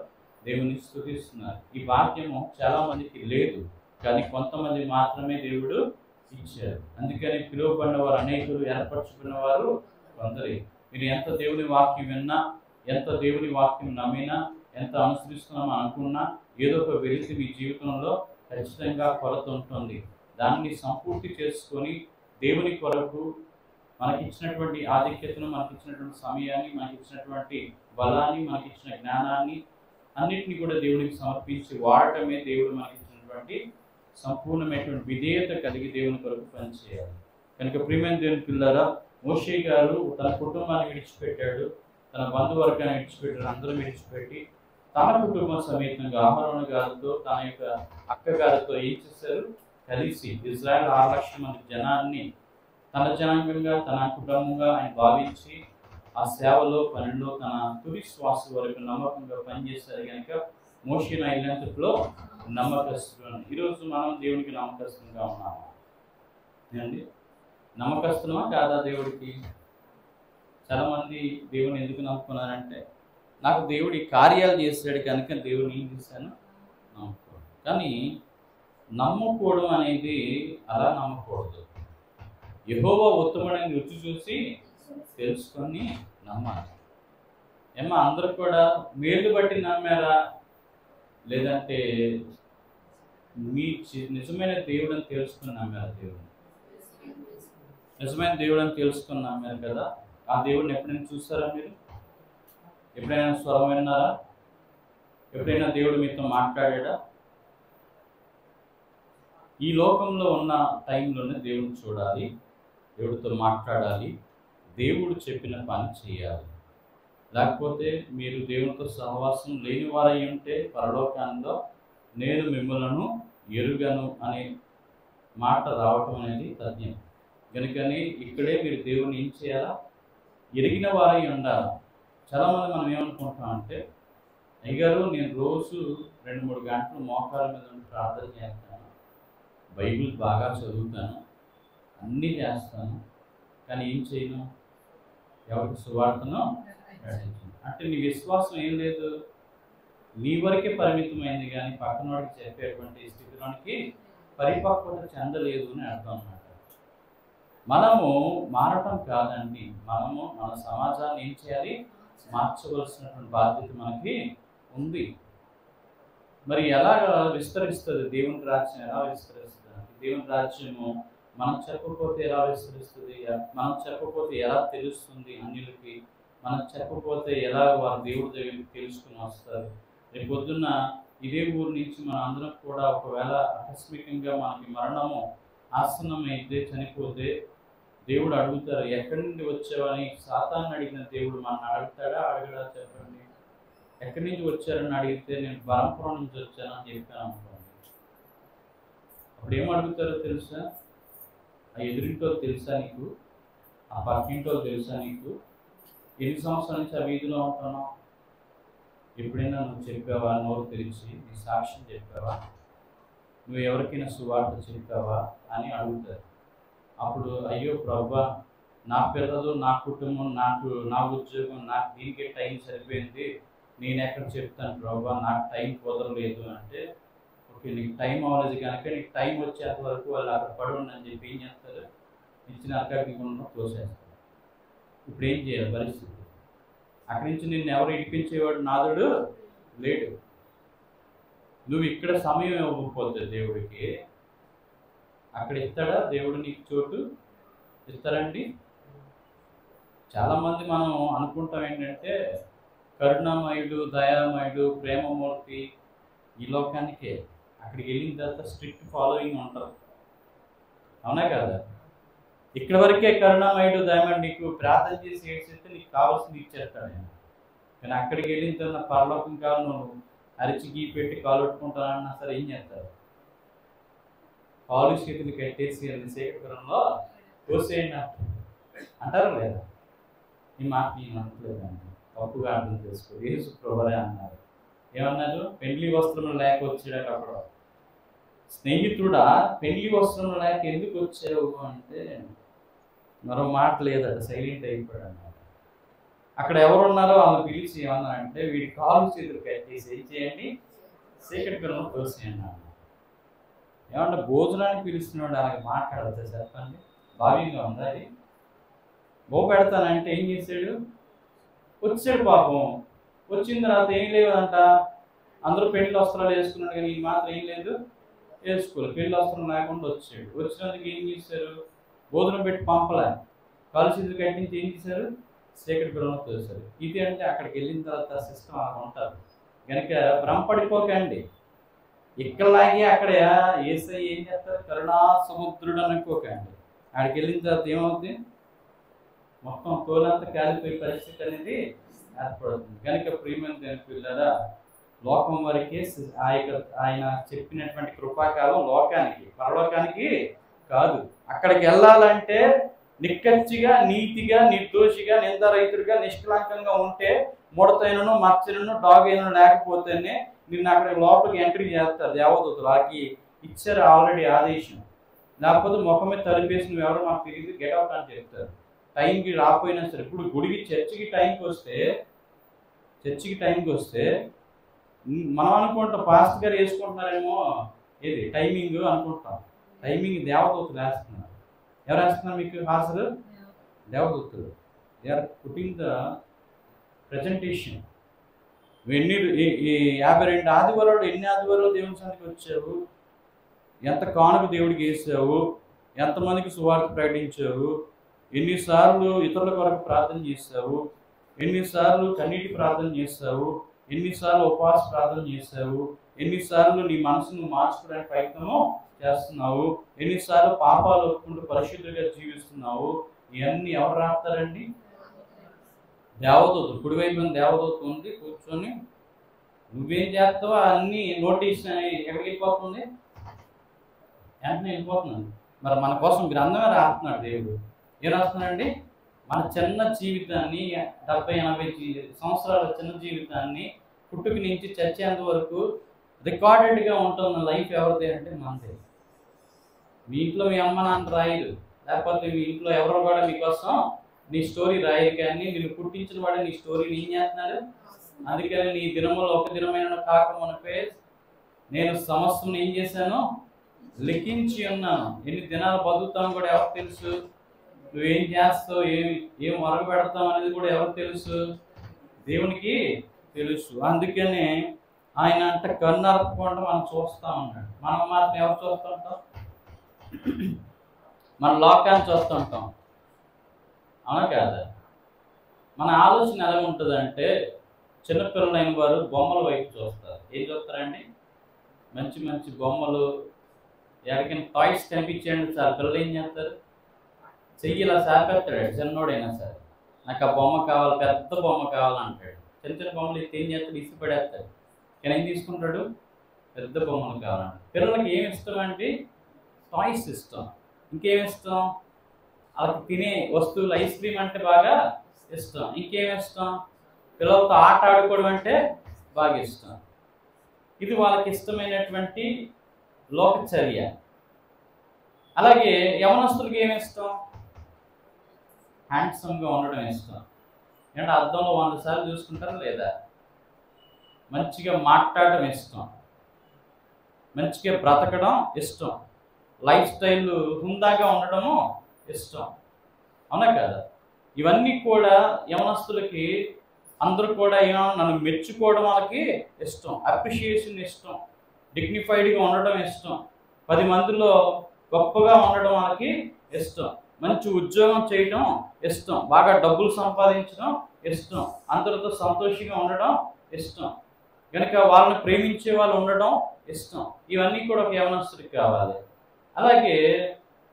దేవుని స్తుతిస్తున్నారు. ఈ భాగ్యము చాలా మందికి లేదు, కానీ కొంతమంది మాత్రమే దేవుడు ఇచ్చారు. అందుకని పిలువబడిన వారు అనేకులు, ఏర్పరచుకున్న వారు కొందరే. మీరు ఎంత దేవుని వాక్యం విన్నా, ఎంత దేవుని వాక్యం నమ్మినా, ఎంత అనుసరిస్తున్నామో అనుకున్నా, ఏదో ఒక వెలితి మీ జీవితంలో ఖచ్చితంగా కొరత ఉంటుంది. దాన్ని సంపూర్తి చేసుకొని దేవుని కొరకు మనకిచ్చినటువంటి ఆధిక్యతను, మనకిచ్చినటువంటి సమయాన్ని, మనకిచ్చినటువంటి బలాన్ని, మనకిచ్చిన జ్ఞానాన్ని అన్నిటినీ కూడా దేవునికి సమర్పించి వాడటమే దేవుడు మనకిచ్చినటువంటి సంపూర్ణమైనటువంటి విధేయత కలిగి దేవుని కొరకు పనిచేయాలి. కనుక ప్రియమైన దేవుని పిల్లారా, మోషే గారు తన కుటుంబాన్ని విడిచిపెట్టాడు, తన బంధువర్గాన్ని విడిచిపెట్టాడు, అందరూ విడిచిపెట్టి తన కుటుంబ సమేతంగా అహరోను గారితో, తన యొక్క అక్కగారితో ఏం చేశారు? కలిసి ఇజ్రాయెల్ 6 లక్షల మంది జనాన్ని తన జనాంగంగా, తన కుటుంబంగా ఆయన భావించి ఆ సేవలో, పనిలో తన తుది శ్వాస వరకు నమ్మకంగా పనిచేశారు. కనుక మోషే అయినంతలో నమ్మకస్తులు. ఈరోజు మనం దేవునికి నమ్మకస్తులుగా ఉన్నాము అండి. నమ్మకస్తులమా కాదా దేవుడికి? చాలామంది దేవుని ఎందుకు నమ్ముకున్నారంటే, నాకు దేవుడి కార్యాలు చేశాడు కనుక దేవుని ఏం చేశాను నమ్ముకోవడం. కానీ నమ్ముకోవడం అనేది అలా నమ్మకూడదు. యెహోవా ఉత్తముడని రుచి చూసి తెలుసుకొని నమ్మాలి. ఏమో అందరూ కూడా మేలు బట్టి నమ్మారా, లేదంటే మీ నిజమైన దేవుడని తెలుసుకుని నమ్మారు? దేవుడు నిజమైన దేవుడని తెలుసుకుని నమ్మారు కదా. ఆ దేవుడిని ఎప్పుడైనా చూసారా మీరు? ఎప్పుడైనా స్వరం విన్నారా? ఎప్పుడైనా దేవుడు మీతో మాట్లాడా? ఈ లోకంలో ఉన్న టైంలోనే దేవుడిని చూడాలి, దేవుడితో మాట్లాడాలి, దేవుడు చెప్పిన పని చేయాలి. లేకపోతే మీరు దేవునితో సహవాసం లేని వారై ఉంటే పరలోకంలో నేను మిమ్మలను ఎరుగను అనే మాట రావటం అనేది తథ్యం. కనుకని ఇక్కడే మీరు దేవుని ఏం చేయాలా? ఎరిగిన వారై ఉండాలి. చాలామంది మనం ఏమనుకుంటాం అంటే, అయ్యగారు నేను రోజు 2-3 గంటలు మోకాళ్ళ మీద ఉండి ప్రార్థన చేస్తాను, బైబిల్ బాగా చదువుతాను, అన్నీ చేస్తాను, కానీ ఏం చేయను, ఎవరికి సువార్తను ప్రకటించను. అంటే నీ విశ్వాసం ఏం లేదు, నీ వరకే పరిమితమైంది, కానీ పక్కన వాడికి చెప్పేటువంటి స్థితిలోనికి పరిపక్వత చెందలేదు అని అర్థం అన్నమాట. మనము మారటం కాదండి, మనము మన సమాజాన్ని ఏం చేయాలి? మార్చవలసినటువంటి బాధ్యత మనకి ఉంది. మరి ఎలా విస్తరిస్తుంది దేవుని రాజ్యం? ఎలా విస్తరిస్తుంది? దేవుని రాజ్యము మనం చెప్పకపోతే ఎలా విస్తరిస్తుంది? మనం చెప్పకపోతే ఎలా తెలుస్తుంది అన్యులకి? మనం చెప్పకపోతే ఎలా వారు దేవుడి దగ్గరికి తెలుసుకుని వస్తారు? రేపు పొద్దున్న ఇదే ఊరు నుంచి మన అందరం కూడా ఒకవేళ ఆకస్మికంగా మనకి మరణము ఆసన్నమైతే, చనిపోతే దేవుడు అడుగుతారు, ఎక్కడి నుండి వచ్చావని? సాతాన్ని అడిగిన దేవుడు మన అడుగుతాడా? అడగడా? చెప్పండి. ఎక్కడి నుంచి వచ్చారని అడిగితే నేను బరంపురం నుంచి వచ్చానని చెప్పాను అనుకోండి. అప్పుడు ఏం అడుగుతారో తెలుసా? ఆ ఎదురింటో తెలుసా నీకు? ఆ పక్కింటో తెలుసా నీకు? ఎన్ని సంవత్సరాల నుంచి ఆ వీధిలో ఉంటున్నావు? ఎప్పుడైనా నువ్వు చెప్పావా? నోరు తెరిచి నీ సాక్ష్యం చెప్పావా? నువ్వు ఎవరికైనా సువార్త చెప్పావా అని అడుగుతారు. అప్పుడు అయ్యో ప్రభువా, నా పిల్లలు, నా కుటుంబం, నా ఉద్యోగం, నాకు దీనికే టైం సరిపోయింది, నేను ఎక్కడ చెప్తాను ప్రభువా, నాకు టైం కుదరలేదు అంటే, ఓకే నీకు టైం అవ్వలేదు కనుక నీకు టైం వచ్చేంత వరకు వాళ్ళు అక్కడ పడి ఉండని చెప్పి ఏం చేస్తారు? ఇచ్చిన అక్కడికి తోసేస్తారు. ఇప్పుడు ఏం చేయాలి పరిస్థితి? అక్కడి నుంచి నిన్ను ఎవరు ఇడిపించేవాడు నాదుడు లేడు. నువ్వు ఇక్కడ సమయం ఇవ్వకపోతే దేవుడికి అక్కడ ఇస్తాడా దేవుడు? నీకు చోటు ఇస్తారండి? చాలామంది మనం అనుకుంటాం ఏంటంటే, కరుణామయుడు, దయామయుడు, ప్రేమమూర్తి ఈ లోకానికే. అక్కడికి వెళ్ళిన తర్వాత స్ట్రిక్ట్ ఫాలోయింగ్ ఉంటుంది, అవునా కదా? ఇక్కడ వరకే కరుణామయుడు, దయామయుడు, నీకు ప్రార్థన చేసి ఏడ్చేస్తే నీకు కావాల్సింది ఇచ్చేస్తాడు ఆయన. కానీ అక్కడికి వెళ్ళిన తర్వాత పరలోకం కాదు, నువ్వు అరిచి గీ పెట్టి కాలు పెట్టుకుంటానన్నా సరే ఏం చేస్తారు? కాలు చేతులు కట్టేసి అన్ని సేకరణలో తోసేయండి అంటారా లేదా? ఈ మాట నేను అనట్లేదండి, తప్పుగా అర్థం చేసుకో. యేసు ప్రభువే అన్నారు. ఏమన్నారు? పెళ్లి వస్త్రం లేక వచ్చాడు. అప్పుడు స్నేహితుడా పెళ్లి వస్త్రం లేక ఎందుకు వచ్చావు అంటే మరో మాట లేదట, సైలెంట్ అయిపోయాడు అన్నమాట. అక్కడ ఎవరున్నారో వాళ్ళు పిలిచి ఏమన్నా అంటే వీడి కాలు చేతులు కట్టేసి ఏం చేయండి, చీకటి పిల్లలు తోసేయండి అన్న. ఏమన్నా భోజనానికి పిలుస్తున్నాడు అలాగే మాట్లాడతా చెప్పండి? భావ్యంగా ఉందా అది? బో పెడతానంటే ఏం చేశాడు? వచ్చాడు పాపం. వచ్చిన తర్వాత ఏం లేదంట, అందరూ పెళ్లి వస్త్రాలు వేసుకున్నాడు కానీ ఈ మాత్రం ఏం లేదు, వేసుకోలేదు. పెళ్లి వస్త్రం లేకుండా వచ్చాడు. వచ్చినందుకు ఏం చేశారు? భోజనం పెట్టి పంపలే, కాలు చేతులు కట్టించి ఏం చేశారు? చీకటి పిల్లలు తోశారు. ఇది అంటే అక్కడికి వెళ్ళిన తర్వాత సిస్టమ్ అలా ఉంటారు కనుక భ్రమపడిపోకండి. ఇక్కడలాగే అక్కడ యేసయ్య ఏం చేస్తారు? కరుణా సముద్రుడు అనుకోకండి. అక్కడికి వెళ్ళిన తర్వాత ఏమవుతుంది? మొత్తం తోలంతా కాలిపోయే పరిస్థితి అనేది ఏర్పడుతుంది. కనుక ప్రియమైన పిల్లరా, లోకం వరకే ఆయన చెప్పినటువంటి కృపాకాలం లోకానికి, పరలోకానికి కాదు. అక్కడికి వెళ్ళాలంటే నిక్కచ్చిగా, నీతిగా, నిర్దోషిగా, నిందారహితుడిగా, నిష్కలంకంగా ఉంటే, ముడతైనను మచ్చలను డాగైనను లేకపోతేనే నిన్ను అక్కడ లోపలికి ఎంట్రీ చేస్తారు దేవదూతలు. వాళ్ళకి ఇచ్చారు ఆల్రెడీ ఆదేశం. లేకపోతే ముఖం మీద తలిపేసి నువ్వు ఎవరో మాకు తెలియదు, గెటౌట్ అని చెప్తారు. టైంకి రాకపోయినా సరే. ఇప్పుడు గుడికి చర్చికి టైంకి వస్తే మనం అనుకుంటాం పాస్ట్ గారు వేసుకుంటున్నారేమో, ఏది టైమింగ్ అనుకుంటాం. టైమింగ్ దేవదూతలు వేస్తున్నారు. ఎవరు వేస్తున్నారు మీకు హాజరు? దేవదూతలు. They are putting the presentation. ఈ 52 ఆదివారాలు ఎన్ని ఆదివారాలు దేవుని సన్నిధికి వచ్చావు? ఎంత కానుక దేవుడికి వేసావు? ఎంతమందికి సువార్త ప్రకటించావు? ఎన్నిసార్లు ఇతరుల కొరకు ప్రార్థన చేసావు? ఎన్నిసార్లు కన్నీటి ప్రార్థన చేసావు? ఎన్నిసార్లు ఉపవాస ప్రార్థన చేసావు? ఎన్నిసార్లు నీ మనసును మార్చుకోవడానికి ప్రయత్నము చేస్తున్నావు? ఎన్నిసార్లు పాపాలు ఒప్పుకుంటూ పరిశుద్ధంగా జీవిస్తున్నావు? ఇవన్నీ ఎవరు రాస్తారండి? దేవదూతలు. కుడివైపు దేవదూత ఉంది కూర్చొని. నువ్వేం చేస్తావో అన్నీ నోటీస్ ఎక్కడికి వెళ్ళిపోతుంది? వెంటనే వెళ్ళిపోతున్నాను. మరి మన కోసం గ్రంథమే రాస్తున్నాడు దేవుడు. ఏం రాస్తున్నాడండి? మన చిన్న జీవితాన్ని, 70-80 సంవత్సరాల చిన్న జీవితాన్ని పుట్టుక నుంచి చచ్చేంత వరకు రికార్డెడ్గా ఉంటున్న లైఫ్ ఎవరిది అంటే మనదే. మీ ఇంట్లో మీ అమ్మ నాన్న రాయరు, లేకపోతే మీ ఇంట్లో ఎవరో కూడా మీకోసం నీ స్టోరీ రాయరు. కానీ నేను పుట్టించిన వాడు నీ స్టోరీని ఏం చేస్తున్నాడు? అందుకని నీ దినములో ఒక దినమైన కాక మునిపే నేను సమస్తం ఏం చేశాను? లిఖించి ఉన్నాను. ఎన్ని దినాలు బతుకుతాను కూడా ఎవరికి తెలుసు? నువ్వేం చేస్తావు, ఏం వరకు పెడతావు అనేది కూడా ఎవరికి తెలుసు? దేవునికి తెలుసు. అందుకనే ఆయన అంటే కన్నరకుండా మనం చూస్తూ ఉన్నాడు. మనం మాత్రం ఎవరు చూస్తూ ఉంటాం? మన లోకాన్ని చూస్తూ ఉంటాం, అవునా కాదా? మన ఆలోచన ఎలా ఉంటుందంటే, చిన్నపిల్లలైన వారు బొమ్మల వైపు చూస్తారు. ఏం చూస్తారండి? మంచి మంచి బొమ్మలు, ఎవరికైనా టాయ్స్ కనిపించండి సార్, పిల్లలు ఏం చేస్తారు? చెయ్యి ఇలా సాపేస్తాడు. చిన్నోడైనా సరే నాకు ఆ బొమ్మ కావాలి, పెద్ద బొమ్మ కావాలంటాడు. చిన్న చిన్న బొమ్మలు ఏం చేస్తాడు? ఇసి పడేస్తాడు. కానీ ఏం తీసుకుంటాడు? పెద్ద బొమ్మలు కావాలంటాడు. పిల్లలకి ఏమి ఇష్టం అంటే టాయ్స్ ఇష్టం. ఇంకేమి ఇష్టం? వాళ్ళకి తినే వస్తువులు, ఐస్ క్రీమ్ అంటే బాగా ఇష్టం. ఇంకేమి ఇష్టం? పిల్లలతో ఆట ఆడుకోవడం అంటే బాగా ఇష్టం. ఇది వాళ్ళకి ఇష్టమైనటువంటి లోకచర్య. అలాగే యవనస్తులకి ఏమి ఇష్టం? హ్యాండ్సమ్గా ఉండడం ఇష్టం. ఏంటంటే అద్దంలో 100 సార్లు చూసుకుంటారా లేదా? మంచిగా మాట్లాడడం ఇష్టం, మంచిగా బ్రతకడం ఇష్టం, లైఫ్ స్టైల్ హుందాగా ఉండడము ఇష్టం, అవునా కదా? ఇవన్నీ కూడా యవనస్తులకి అందరూ కూడా నన్ను మెచ్చుకోవడం వాళ్ళకి ఇష్టం, అప్రిషియేషన్ ఇష్టం, డిగ్నిఫైడ్గా ఉండడం ఇష్టం, 10 మందిలో గొప్పగా ఉండడం వాళ్ళకి ఇష్టం, మంచి ఉద్యోగం చేయడం ఇష్టం, బాగా డబ్బులు సంపాదించడం ఇష్టం, అందరితో సంతోషంగా ఉండడం ఇష్టం, కనుక వాళ్ళని ప్రేమించే వాళ్ళు ఉండడం ఇష్టం. ఇవన్నీ కూడా ఒక యవనస్తుడికి కావాలి. అలాగే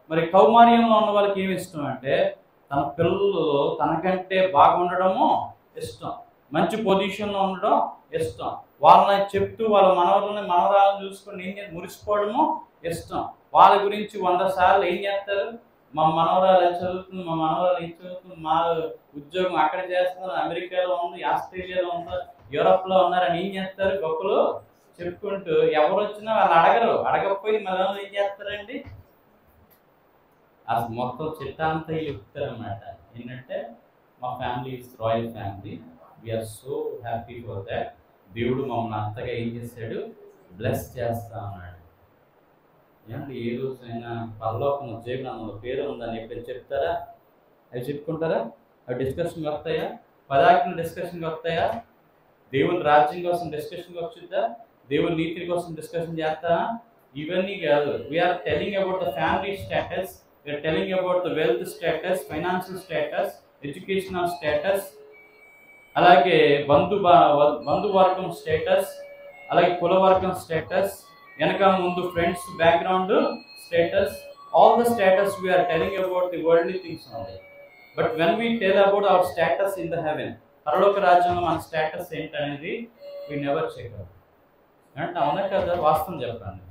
మరి కౌమార్యంలో ఉన్న వాళ్ళకి ఏమి ఇష్టం అంటే తన పిల్లలు తనకంటే బాగుండడము ఇష్టం, మంచి పొజిషన్లో ఉండడం ఇష్టం, వాళ్ళని చెప్తూ వాళ్ళ మనవరాలను చూసుకొని మురిసిపోవడము ఇష్టం, వాళ్ళ గురించి 100 సార్లు ఏం చేస్తారు, మా మనవరాలు ఏం చదువుతుంది, మా మనవరాలు ఏం చదువుతుంది, మా ఉద్యోగం అక్కడ చేస్తున్నారు, అమెరికాలో ఉంది, ఆస్ట్రేలియాలో ఉన్నారు, యూరోప్లో ఉన్నారని ఏం చేస్తారు, గొప్పలు చెప్పుకుంటూ ఎవరు వచ్చినా వాళ్ళు అడగకపోయి మళ్ళీ ఏం చేస్తారండి, అసలు మొత్తం చిట్టాంతా చెప్తారన్నమాట. ఏంటంటే మా family is royal family, we are so happy for that. దేవుడు మమ్మల్ని అంతగా ఏం చేశాడు, బ్లెస్ చేస్తా ఉన్నాడు. ఏమంటే ఏ రోజైనా పరలోకం జీవనంలో పేరు ఉందని ఎప్పుడు చెప్తారా? అవి చెప్పుకుంటారా? అవి డిస్కషన్కి వస్తాయా? పదార్థాలు డిస్కషన్కి వస్తాయా? దేవుని రాజ్యం కోసం డిస్కషన్కి వచ్చిద్దా? దేవుని నీతి కోసం డిస్కషన్ చేస్తారా? ఇవన్నీ కాదు. We are telling about the family status, we are telling about the wealth status, financial status, educational status, అలాగే బంధువర్గం స్టేటస్, అలాగే కులవర్గం స్టేటస్, వెనక ముందు friends background status, all the status we are telling about the worldly things only. But when we tell about our status in the heaven, పరలోక రాజ్యంలో మన స్టేటస్ ఏంటనేది వీ నెవర్ చెక్ అవుట్. అంటే అవునా కదా? వాస్తవం చెప్పండి.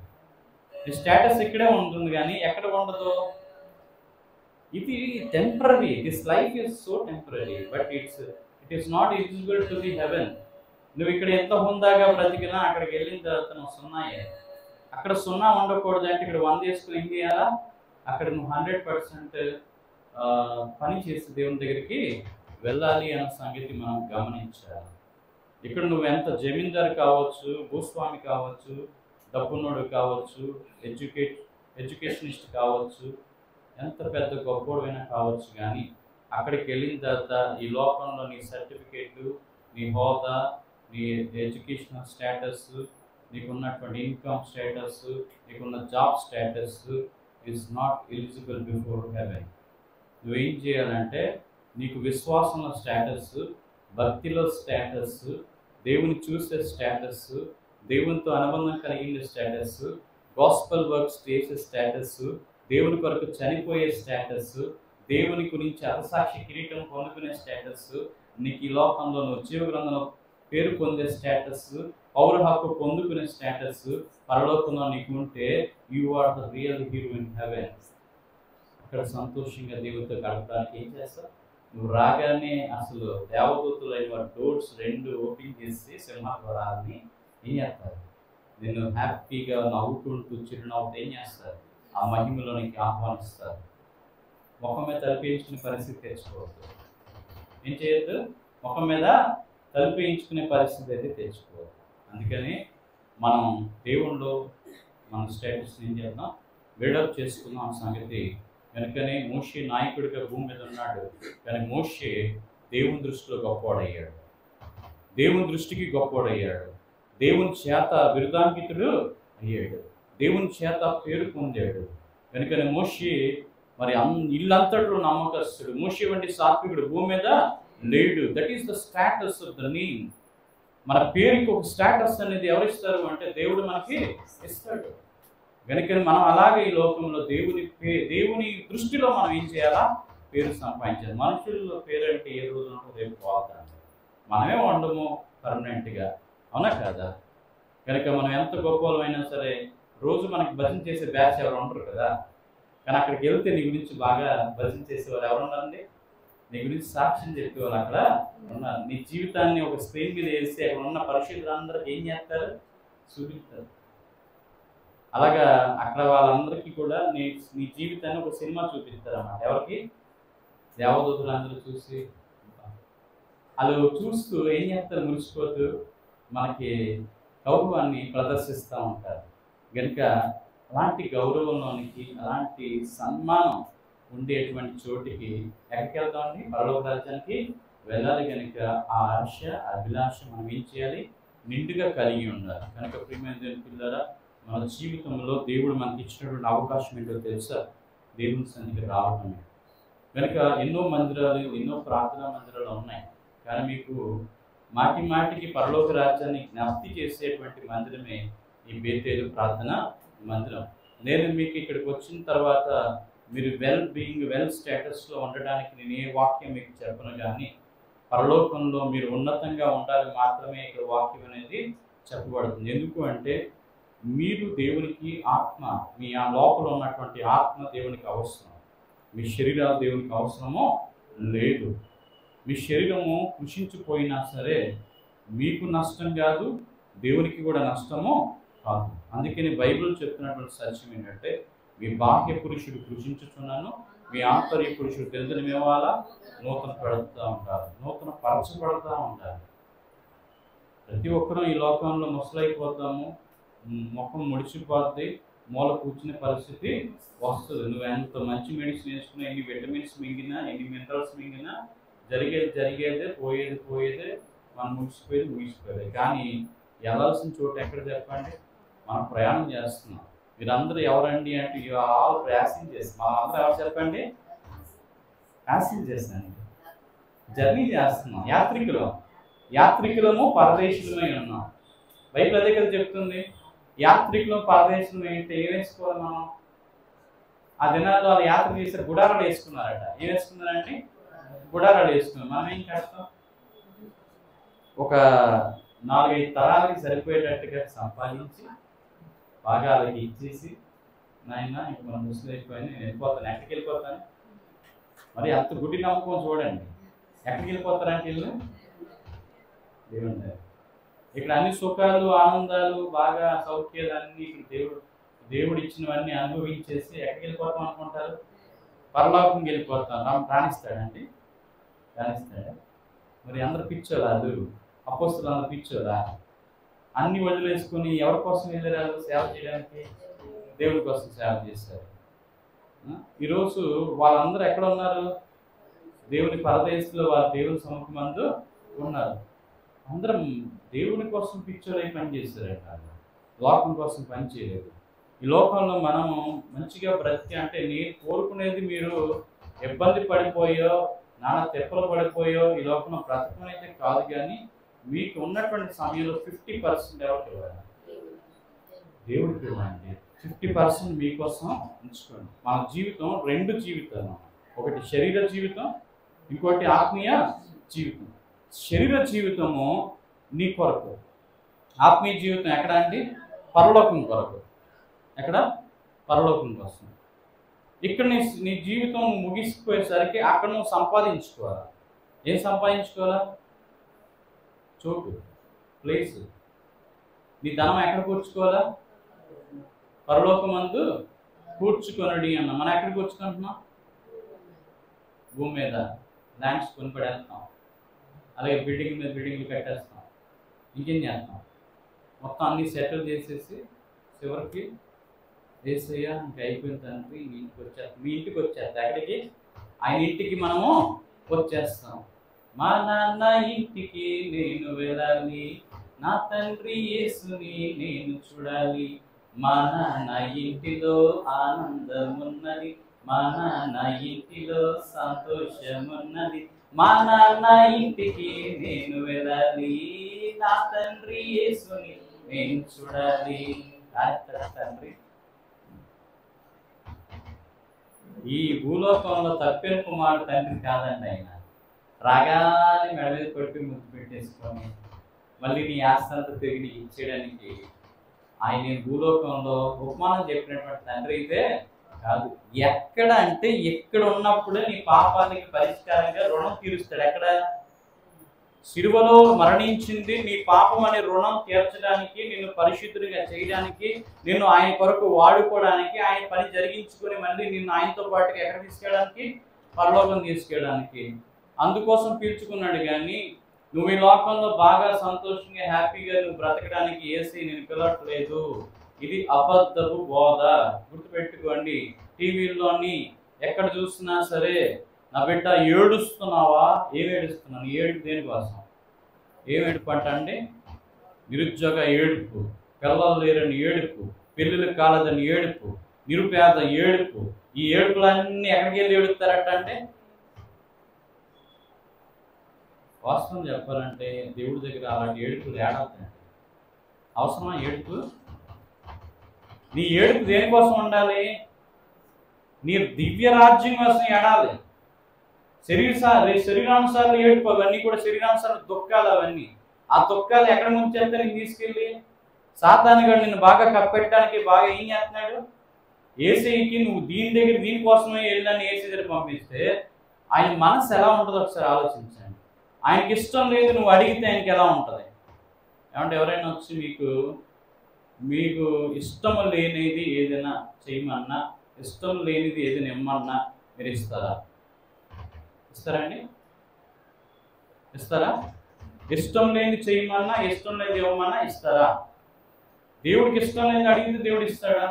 ఈ స్టేటస్ ఇక్కడే ఉంటుంది కానీ ఎక్కడ ఉండదు. ఇది temporary. This life is so temporary, but it is not eligible to the haven. నువ్వు ఇక్కడ ఎంత హుందాగా బ్రతికినా అక్కడికి వెళ్ళిన తర్వాత నువ్వు సున్నాయే. అక్కడ సున్నా ఉండకూడదు అంటే ఇక్కడ 100 చేసుకుని ఏం చేయాలా? అక్కడ నువ్వు 100% పని చేసి దేవుని దగ్గరికి వెళ్ళాలి అన్న సంగతి మనం గమనించాలి. ఇక్కడ నువ్వు ఎంత జమీందారు కావచ్చు, భూస్వామి కావచ్చు, డబ్బున్నోడు కావచ్చు, ఎడ్యుకేషనిస్ట్ కావచ్చు, ఎంత పెద్ద గొప్పోడైనా కావచ్చు, కానీ అక్కడికి వెళ్ళిన తర్వాత ఈ లోకంలో నీ సర్టిఫికేట్లు, నీ హోదా, నీ ఎడ్యుకేషనల్ స్టేటస్, నీకున్నటువంటి ఇన్కమ్ స్టేటస్, నీకున్న job status is not eligible before heaven. నువ్వేం చేయాలంటే నీకు విశ్వాసంలో స్టేటస్, భక్తిలో స్టేటస్, దేవుని చూసే స్టేటస్, దేవునితో అనుబంధం కలిగిన స్టేటస్, గాస్పల్ వర్క్స్ చేసే స్టేటస్, దేవుని కొరకు చనిపోయే స్టేటస్, దేవుని గురించి అరసాక్షి కిరీటం పొందుకునే స్టేటస్, నీకు ఈ లోకంలో నువ్వు జీవ గ్రంథంలో పేరు పొందే స్టేటస్, పౌర హక్కు పొందుకునే స్టేటస్ పరలోకంలో నీకు ఉంటే you are the real hero in heaven. అక్కడ సంతోషంగా దేవుడితో గడపడానికి ఏం చేస్తావు? నువ్వు రాగానే అసలు దేవదూతులైన వారి డోర్స్ 2 ఓపెన్ చేసి సింహద్వారాన్ని ఏం చేస్తారు? నిన్ను హ్యాపీగా నవ్వుకుంటూ చిరునవ్వుతో ఏం చేస్తారు? ఆ మహిమలోనికి ఆహ్వానిస్తారు. ముఖం మీద తలుపేయించుకునే పరిస్థితి తెచ్చుకోవద్దు. ఏం చేయొద్దు? ముఖం మీద తలుపేయించుకునే పరిస్థితి అయితే తెచ్చుకోవద్దు. అందుకని మనం దేవుళ్ళు మన స్టేటస్ ఏం చేద్దాం? బిల్డప్ చేసుకుందాం సంగతి. కనుకనే మోషే నాయకుడిగా భూమి మీద ఉన్నాడు, కానీ మోషే దేవుని దృష్టిలో గొప్పవాడయ్యాడు, దేవుని దృష్టికి గొప్పవాడయ్యాడు, దేవుని చేత బిరుదాంకితుడు అయ్యాడు, దేవుని చేత పేరు పొందాడు. కనుకనే మోషే మరి ఇల్లంతట్లో నమ్మకస్తుడు. మోషే వంటి సాత్వికుడు భూమి మీద లేడు. That is the status of the name. మన పేరుకి ఒక స్టేటస్ అనేది ఎవరిస్తారు అంటే దేవుడు మనకి ఇస్తాడు. కనుక మనం అలాగే ఈ లోకంలో దేవుని దృష్టిలో మనం ఏం చేయాలా? పేరు సంపాదించాలి. మనుషుల్లో పేరు అంటే ఏ రోజు ఉంటుందో రేపు పోతాం, మనమే ఉండము పర్మనెంట్గా, అవునా కాదా? కనుక మనం ఎంత గొప్పలమైనా సరే రోజు మనకి భజన చేసే బ్యాచ్ ఎవరు ఉండరు కదా. కానీ అక్కడికి వెళ్తే నీ గురించి బాగా భజన చేసేవారు ఎవరు ఉన్నారండి? నీ గురించి సాక్ష్యం చెప్పేవాళ్ళు అక్కడ ఉన్నారు. నీ జీవితాన్ని ఒక స్క్రీన్ మీద వేసి అక్కడ ఉన్న పరిశుద్ధులందరికీ ఏం చేస్తారు? చూపిస్తారు. అలాగా అక్కడ వాళ్ళందరికీ కూడా నీ జీవితాన్ని ఒక సినిమా చూపిస్తారు అన్నమాట. ఎవరికి? దేవదూతులందరూ చూసి వాళ్ళు చూస్తూ ఏం చేస్తారు? మురిసిపోతూ మనకి గౌరవాన్ని ప్రదర్శిస్తూ ఉంటారు. కనుక అలాంటి గౌరవంలోనికి, అలాంటి సన్మానం ఉండేటువంటి చోటికి ఎక్కడికి వెళ్తామండి? పరలోక రాజ్యానికి వెళ్ళాలి. కనుక ఆ ఆశ, అభిలాష మనం ఏం చేయాలి? నిండుగా కలిగి ఉండాలి. కనుక ప్రియమైన దేవుని పిల్లరా, మన జీవితంలో దేవుడు మనకి ఇచ్చినటువంటి అవకాశం ఏంటో తెలుసా? దేవుని సన్నిధికి రావటమే. కనుక ఎన్నో మందిరాలు, ఎన్నో ప్రార్థనా మందిరాలు ఉన్నాయి, కానీ మీకు మాటి మాటికి పరలోక రాజ్యాన్ని జ్ఞప్తి చేసేటువంటి మందిరమే ఈ బేతేలు ప్రార్థన మందిరం. నేను మీకు ఇక్కడికి వచ్చిన తర్వాత మీరు వెల్ స్టేటస్లో ఉండడానికి నేను ఏ వాక్యం మీకు చెప్పను, కానీ పరలోకంలో మీరు ఉన్నతంగా ఉండాలి మాత్రమే ఇక్కడ వాక్యం అనేది చెప్పబడుతుంది. ఎందుకు అంటే మీరు దేవునికి ఆత్మ, మీ ఆ లోపల ఉన్నటువంటి ఆత్మ దేవునికి అవసరం. మీ శరీరాలు దేవునికి అవసరమో లేదు. మీ శరీరము కృషించిపోయినా సరే మీకు నష్టం కాదు, దేవునికి కూడా నష్టము కాదు. అందుకని బైబిల్ చెప్తున్నటువంటి సత్యం ఏంటంటే, మీ బాహ్య పురుషుడు కృషించుచున్నాను, మీ ఆంతర్య పురుషుడు దినదినమేవాలా నూతన పడుతూ ఉంటారు, నూతన పరచబడుతూ ఉంటారు. ప్రతి ఒక్కరూ ఈ లోకంలో ముసలైపోతాము, ముఖం ముడిచిపోద్ది, మూల కూర్చునే పరిస్థితి వస్తుంది. నువ్వు ఎంత మంచి మెడిసిన్ వేసుకున్నా, ఎన్ని విటమిన్స్ మింగినా, ఎన్ని మినరల్స్ మింగినా జరిగేదే పోయేదే, మనం ముగిసిపోయేది. కానీ వెళ్ళాల్సిన చోటు ఎక్కడ చెప్పండి? మనం ప్రయాణం చేస్తున్నాం. మీరందరూ ఎవరండి అంటే ఆల్ ప్యాసింజర్స్. మనం అందరూ ఎవరు చెప్పండి? ప్యాసింజర్స్ అండి. జర్నీ చేస్తున్నాం, యాత్రికులము పరదేశులమై ఉన్నాం. బైబిల్ అదే కదా చెప్తుంది. యాత్రికులు పరదేశులు ఏంటి? ఏం వేసుకోవాలి మనం? ఆ దినాల్లో వాళ్ళు యాత్ర చేశారు, గుడారాలు వేసుకున్నారట. ఏం వేసుకున్నారంటే గుడారాలు వేసుకున్నాం. మనం ఏం చేస్తాం? ఒక 4-5 తరాలకి సరిపోయేటట్టుగా సంపాదించి బాగా వాళ్ళకి ఇచ్చేసి, నాయన ఇంక మనం ముసలి అయిపోయి నేను వెళ్ళిపోతాను. ఎక్కడికి వెళ్ళిపోతాను? మరి అంత గుడ్డి నమ్మకం చూడండి. ఎక్కడికి వెళ్ళిపోతారంటే వీళ్ళు దేవుడు. ఇక్కడ అన్ని సుఖాలు, ఆనందాలు, బాగా సౌఖ్యాలు అన్నీ దేవుడు ఇచ్చినవన్నీ అనుభవించేసి ఎక్కడికి వెళ్ళిపోతాం అనుకుంటారు? పరలోకంకి వెళ్ళిపోతాం. రాణిస్తాడండి? రాణిస్తాడా? మరి అందరు పిచ్చోరా? అపోస్తులు అందరు పిచ్చోరా? అన్ని వదిలేసుకుని ఎవరి కోసం వెళ్ళారు? సేవ చేయడానికి, దేవుడి కోసం సేవ చేశారు. ఈరోజు వాళ్ళందరూ ఎక్కడ ఉన్నారు? దేవుని పరదేశంలో, వాళ్ళ దేవుని సముఖమందు ఉన్నారు. అందరం దేవుని కోసం పిచ్చోలై పనిచేశారంట, లోకం కోసం పని చేయలేదు. ఈ లోకంలో మనము మంచిగా బ్రతికి అంటే, నేను కోరుకునేది మీరు ఇబ్బంది పడిపోయో, నానా తెప్పలు పడిపోయో ఈ లోకంలో బ్రతకమైతే కాదు. కానీ మీకు ఉన్నటువంటి సమయంలో 50% ఎవరికి ఇవ్వాలి? దేవుడికి ఇవ్వండి. 50% మీకోసం ఉంచుకోండి. మన జీవితం 2 జీవితాలు, ఒకటి శరీర జీవితం, ఇంకోటి ఆత్మీయ జీవితం. శరీర జీవితము నీ కొరకు, ఆత్మీయ జీవితం ఎక్కడ అండి? పరలోకం కొరకు. ఎక్కడ? పరలోకం కోసం. ఇక్కడ నీ జీవితం ముగిసిపోయేసరికి అక్కడ నువ్వు సంపాదించుకోవాలా. ఏం సంపాదించుకోవాలా? చోటు, ప్లేస్. నీ ధనం ఎక్కడ కూర్చుకోవాలా? పరలోకమందు కూర్చుకొనడి అన్న. మనం ఎక్కడ కూర్చుకుంటున్నాం? భూమి మీద ల్యాండ్స్ కొనిపడేస్తాం, అలాగే బిల్డింగ్ మీద బిల్డింగ్లు కట్టేస్తాం. ఇంకేం చేస్తాం? మొత్తం అన్నీ సెటిల్ చేసేసి చివరికి వేసయ్యా ఇంక అయిపోయిన తండ్రి మీ ఇంటికి వచ్చేస్తాం. ఎక్కడికి? ఆయన ఇంటికి మనము వచ్చేస్తాం. మా నాన్న ఇంటికి నేను వెళ్ళాలి, నా తండ్రి యేసుని నేను చూడాలి. మా నాన్న ఇంటిలో ఆనందం ఉన్నది, మా నాన్న ఇంటిలో సంతోషం ఉన్నది. మా నాన్న ఇంటికి నేను వెళ్ళాలి, నా తండ్రి యేసుని నేను చూడాలి. తండ్రి ఈ భూలోకంలో తప్పిన కుమారుడు తండ్రి కాదండి. ఆయన రాగానే మెడ మీద కొట్టి ముద్దు పెట్టేసుకొని మళ్ళీ నీ ఆస్తంతా తిరిగి ఇచ్చేయడానికి ఆయన భూలోకంలో ఉపమానం చెప్పినటువంటి తండ్రి అయితే కాదు. ఎక్కడ అంటే ఎక్కడ ఉన్నప్పుడే నీ పాపానికి పరిష్కారంగా రుణం తీరుస్తాడు. ఎక్కడ? శిలువలో మరణించింది నీ పాపం అనే రుణం తీర్చడానికి, నిన్ను పరిశుద్ధుడిగా చేయడానికి, నిన్ను ఆయన కొరకు వాడుకోవడానికి, ఆయన పని జరిగించుకొని మళ్ళీ నిన్ను ఆయనతో పాటుగా ఎక్కడ తీసుకెళ్ళడానికి? పరలోకం తీసుకెళ్ళడానికి. అందుకోసం పీల్చుకున్నాడు. కానీ నువ్వు ఈ లోకంలో బాగా సంతోషంగా హ్యాపీగా నువ్వు బ్రతకడానికి యేసు నేను పిలవట్లేదు. ఇది అబద్ధపు బోధ. గుర్తుపెట్టుకోండి. టీవీల్లోని ఎక్కడ చూసినా సరే, నా బిడ్డ ఏడుస్తున్నావా? ఏం ఏడుస్తున్నాను? ఏడుపు దేనికోసం? ఏం ఏడుపు అండి? నిరుద్యోగ ఏడుపు, పిల్లలు లేరని ఏడుపు, పెళ్ళిళ్ళు కాలేదని ఏడుపు, నిరుపేద ఏడుపు. ఈ ఏడుపులన్నీ ఎక్కడికి వెళ్ళి ఏడుస్తారట అంటే, వాస్తవం చెప్పాలంటే దేవుడి దగ్గర అలాంటి ఏడుపులు ఏడాలి. అవసరమా ఏడుపు? నీ ఏడుపు దేనికోసం ఉండాలి? నీ దివ్య రాజ్యం కోసం ఏడాలి. శరీరానుసారాలు ఏడుపు అవన్నీ కూడా శరీరానుసార దుఃఖాలు. అవన్నీ ఆ దుఃఖాలు ఎక్కడ ముంచేస్తే నీకు తీసుకెళ్ళి సాతానుగాడు నిన్ను బాగా కప్పెట్టడానికి బాగా ఏం చేస్తున్నాడు? ఏసైకి నువ్వు దీనికోసమే వెళ్ళని ఏసీ దగ్గర పంపిస్తే ఆయన మనసు ఎలా ఉంటుందో ఒకసారి ఆలోచించండి. ఆయనకి ఇష్టం లేదు నువ్వు అడిగితే ఆయనకి ఎలా ఉంటుంది? ఏమంటే ఎవరైనా వచ్చి మీకు ఇష్టం లేనిది ఏదైనా చేయమన్నా, ఇష్టం లేనిది ఏదైనా ఇమ్మన్నా మీరు ఇస్తారా? ఇస్తారండి? ఇస్తారా? ఇష్టం లేని చేయమన్నా, ఇష్టం లేని ఇవ్వమన్నా ఇస్తారా? దేవుడికి ఇష్టం లేని అడిగితే దేవుడు ఇస్తాడా?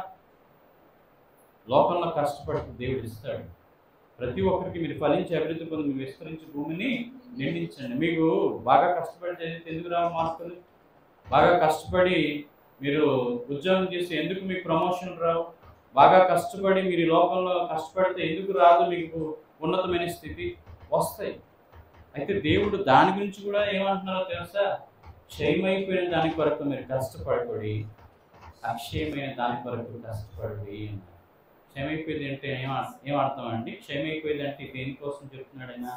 లోకంలో కష్టపడితే దేవుడు ఇస్తాడు. ప్రతి ఒక్కరికి మీరు ఫలించి అభివృద్ధి పొంది మీరు విస్తరించి భూమిని నిండించండి. మీకు బాగా కష్టపడి చదివితే ఎందుకు రావు మార్కులు? బాగా కష్టపడి మీరు ఉద్యోగం చేసి ఎందుకు మీకు ప్రమోషన్ రావు? బాగా కష్టపడి మీరు ఈ లోకంలో కష్టపడితే ఎందుకు రాదు మీకు ఉన్నతమైన స్థితి? వస్తాయి. అయితే దేవుడు దాని గురించి కూడా ఏమంటున్నారో తెలుసా? క్షయమైపోయిన దాని కొరకు మీరు కష్టపడబడి, అక్షయమైన దాని కొరకు కష్టపడి. క్షయమైపోయేది అంటే ఏమర్థం అండి? క్షయమైపోయేది అంటే దేనికోసం చెప్తున్నాడు ఆయన?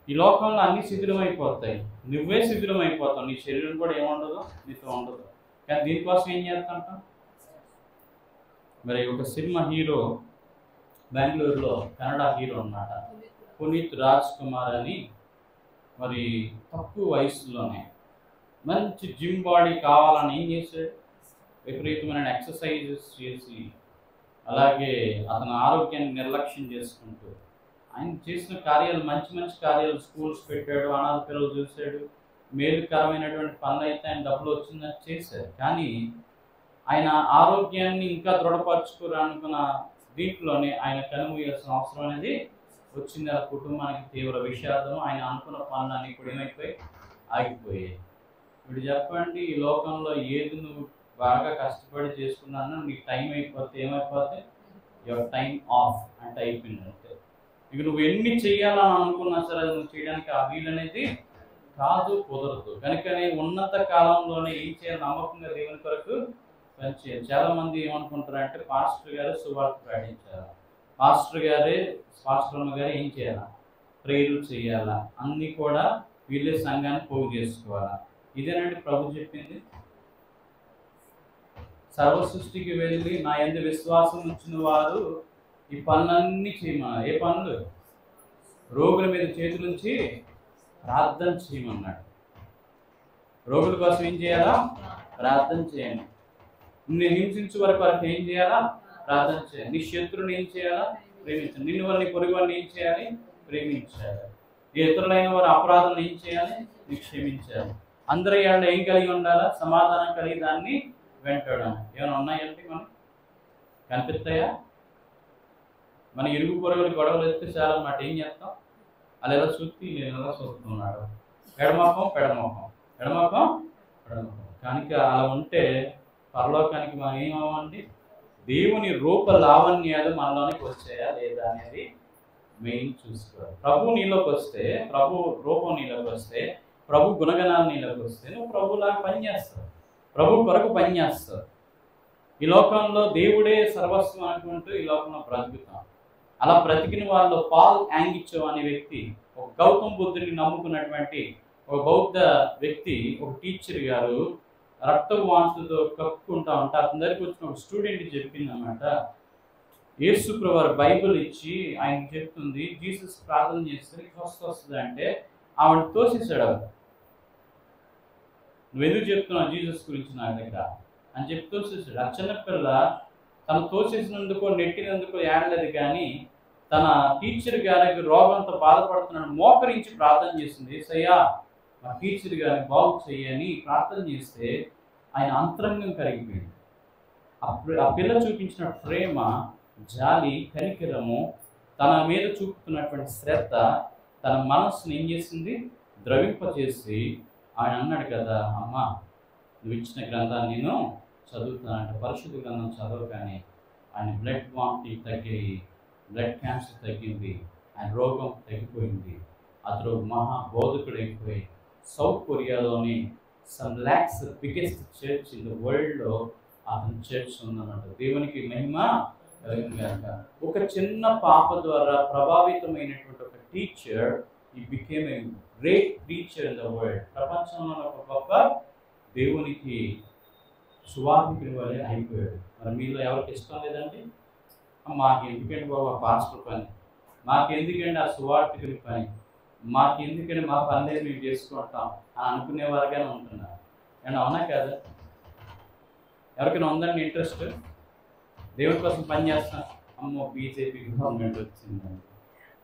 ఈ లోకంలో అన్ని శిథిలం అయిపోతాయి, నువ్వే శిథిలం అయిపోతావు, నీ శరీరం కూడా ఏముండదు, నీతో ఉండదు. కానీ దీనికోసం ఏం చేస్తాంట? మరి ఒక సినిమా హీరో బెంగళూరులో కన్నడ హీరో అన్నమాట, పునీత్ రాజ్ కుమార్ అని. మరి తక్కువ వయసులోనే మంచి జిమ్ బాడీ కావాలని ఏం చేశాడు? విపరీతమైన ఎక్సర్సైజెస్ చేసి, అలాగే అతని ఆరోగ్యాన్ని నిర్లక్ష్యం చేసుకుంటూ ఆయన చేసిన కార్యాలు మంచి మంచి కార్యాలు, స్కూల్స్ పెట్టాడు, అనాథ పిల్లలు చూశాడు, మేలుకరమైనటువంటి పనులు అయితే ఆయన డబ్బులు వచ్చిందని చేశారు. కానీ ఆయన ఆరోగ్యాన్ని ఇంకా దృఢపరచుకోవాలనుకున్న దీంట్లోనే ఆయన కనుమూయాల్సిన అవసరం అనేది వచ్చింది. ఆ కుటుంబానికి తీవ్ర విషాదం. ఆయన అనుకున్న పనులన్నీ కూడా ఏమైపోయి ఆగిపోయాయి. ఇప్పుడు చెప్పండి, ఈ లోకంలో ఏది నువ్వు బాగా కష్టపడి చేసుకున్నాను నీ టైం అయిపోతే ఏమైపోతే యువర్ టైం ఆఫ్ అంటే అయిపోయింది అంతే. ఇక నువ్వు ఎన్ని చేయాలని అనుకున్నా సరే అది నువ్వు చేయడానికి ఆ వీలు అనేది కాదు, కుదరదు. కనుకనే ఉన్నత కాలంలోనే ఏం చేయాలి? నమ్మకంగా దేవుని కొరకు పనిచేయాలి. చాలా మంది ఏమనుకుంటారంటే పాస్టర్ గారు సువార్త ప్రకటించాలి, పాస్టర్ అమ్మ గారు ఏం చేయాలా? ప్రేయర్లు చేయాలా, అన్నీ కూడా వీళ్ళే సంఘాన్ని పోగు చేసుకోవాలా. ఇదేనండి ప్రభు చెప్పింది. సర్వ సృష్టికి వెళ్ళి నా యందు విశ్వాసం ఉంచిన వారు ఈ పనులన్నీ చేయమన్నారు. ఏ పనులు? రోగుల మీద చేతులుంచి ప్రార్థన చేయమన్నాడు. రోగుల కోసం ఏం చేయాలా? ప్రార్థన చేయండి. నిన్ను హింసించే వరకు ఏం చేయాలా? ప్రార్థన చేయాలి. నీ శత్రువుని ఏం చేయాలా? ప్రేమించాలి. నిన్ను వారిని పొరుగు వారిని ఏం చేయాలి? ప్రేమించాలి. ఇతరులైన వారి అపరాధాలను ఏం చేయాలి? నీకు క్షమించాలి. అందరి ఏళ్ళ ఏం కలిగి ఉండాలా? సమాధానం కలిగి దాన్ని వెంటాడాలి. ఏమైనా ఉన్నాయంటే మనం కనిపిస్తాయా? మన ఇరుగు పొరుగులు గొడవలు వస్తే చాలా మాట ఏం చేస్తాం? అలా ఎలా చూస్తే నేను ఎలా చూస్తున్నాడు, ఎడమొఖం పెడమొఖం, ఎడమొఖం పెడమొఖం. కనుక అలా ఉంటే పరలోకానికి మనం ఏమవ్వండి? దేవుని రూప లావణ్యాలు మనలోనికి వచ్చాయా లేదా అనేది మెయిన్ చూసుకోవాలి. ప్రభు నీలోకి వస్తే, ప్రభు రూపం నీలోకి వస్తే, ప్రభు గుణగణాలు నీలోకి వస్తే నువ్వు ప్రభులాగా పనిచేస్తావు, ప్రభు కొరకు పనిచేస్తావు. ఈ లోకంలో దేవుడే సర్వస్వం అనుకుంటూ ఈ లోకంలో బ్రతుకుతాం. అలా బ్రతికిన వాళ్ళు పాల్ యాంగిచో అనే వ్యక్తి, ఒక గౌతమ్ బుద్ధుని నమ్ముకున్నటువంటి ఒక బౌద్ధ వ్యక్తి, ఒక టీచర్ గారు రక్తపు వాంతులతో కప్పుకుంటా ఉంటా అతని దగ్గరికి వచ్చిన ఒక స్టూడెంట్ చెప్పింది అన్నమాట, యేసు ప్రభువు బైబిల్ ఇచ్చి ఆయనకి చెప్తుంది జీసస్ ప్రార్థన చేస్తే స్వస్థ వస్తుంది అంటే ఆవిడ తోసేసాడు. నువ్వు ఎందుకు చెప్తున్నావు జీసస్ గురించి నా దగ్గర అని చెప్పి తోసేసాడు. ఆ చిన్నపిల్ల తను తోసేసినందుకో నెట్టినందుకో ఏడలేదు, కానీ తన టీచర్ గారికి రోగంతో బాధపడుతున్నాడు మోకరించి ప్రార్థన చేసింది. యేసయ్యా మా టీచర్ గారిని బాగు చేయని ప్రార్థన చేస్తే ఆయన అంతరంగం కరిగిపోయింది. ఆ పిల్ల చూపించిన ప్రేమ, జాలి, కనికరము, తన మీద చూపుతున్నటువంటి శ్రద్ధ తన మనస్సును ఏం చేసింది? ద్రవింపచేసి ఆయన అన్నాడు కదా, అమ్మ నువ్వు ఇచ్చిన గ్రంథాన్ని నేను చదువుతానంట. పరిశుద్ధ గ్రంథం చదవగానే ఆయన బ్లడ్ వామిటింగ్ తగ్గాయి, బ్లడ్ క్యాన్సర్ తగ్గింది, ఆయన రోగం తగ్గిపోయింది. అతడు మహా బోధకుడు అయిపోయి సౌత్ కొరియాలోని సమ్ ల్యాక్స్ బిగ్గెస్ట్ చర్చ్ ఇన్ ద వరల్డ్లో అతని చర్చ్ ఉందన్నమాట. దేవునికి మహిమ కలిగిన ఒక చిన్న పాప ద్వారా ప్రభావితమైనటువంటి ఒక teacher he became a great teacher in the world. ప్రపంచంలో ఒక గొప్ప దేవునికి సువార్థికుడి వలె అయిపోయాడు. మరి మీలో ఎవరికి ఇష్టం లేదండి? మాకు ఎందుకండి బాబు ఆ పాస్టర్ పని, మాకెందుకండి ఆ సువార్థికుడి పని, మాకెందుకండి మా పని మేము చేసుకుంటాం అని అనుకునే వారుగానే ఉంటున్నారు. అండ్ అవునా కదా? ఎవరికైనా ఉందండి ఇంట్రెస్ట్? దేవుడి కోసం పని చేస్తాం. అమ్మో బీజేపీ గవర్నమెంట్ వచ్చిందండి,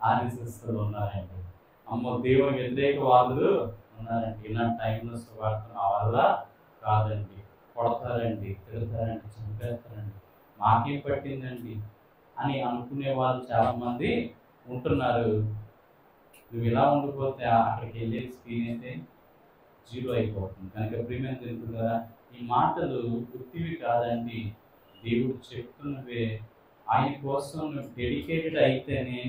ఆర్ఎస్ఎస్లో ఉన్నారండి, అమ్మో దేవుని వ్యతిరేకవాదులు ఉన్నారండి, ఇలాంటి టైంలో సువార్త నా వల్ల కాదండి, కొడతారండి, తిడతారండి, చంపేస్తారండి, మాకేం పట్టిందండి అని అనుకునే వాళ్ళు చాలామంది ఉంటున్నారు. నువ్వు ఇలా ఉండిపోతే అక్కడికి వెళ్ళే స్క్రీన్ అయితే జీరో అయిపోతుంది. కనుక ప్రియమైన తెలుసు కదా, ఈ మాటలు గుర్తివి కాదండి, దేవుడు చెప్తున్నవే. ఆయన కోసం నువ్వు డెడికేటెడ్ అయితేనే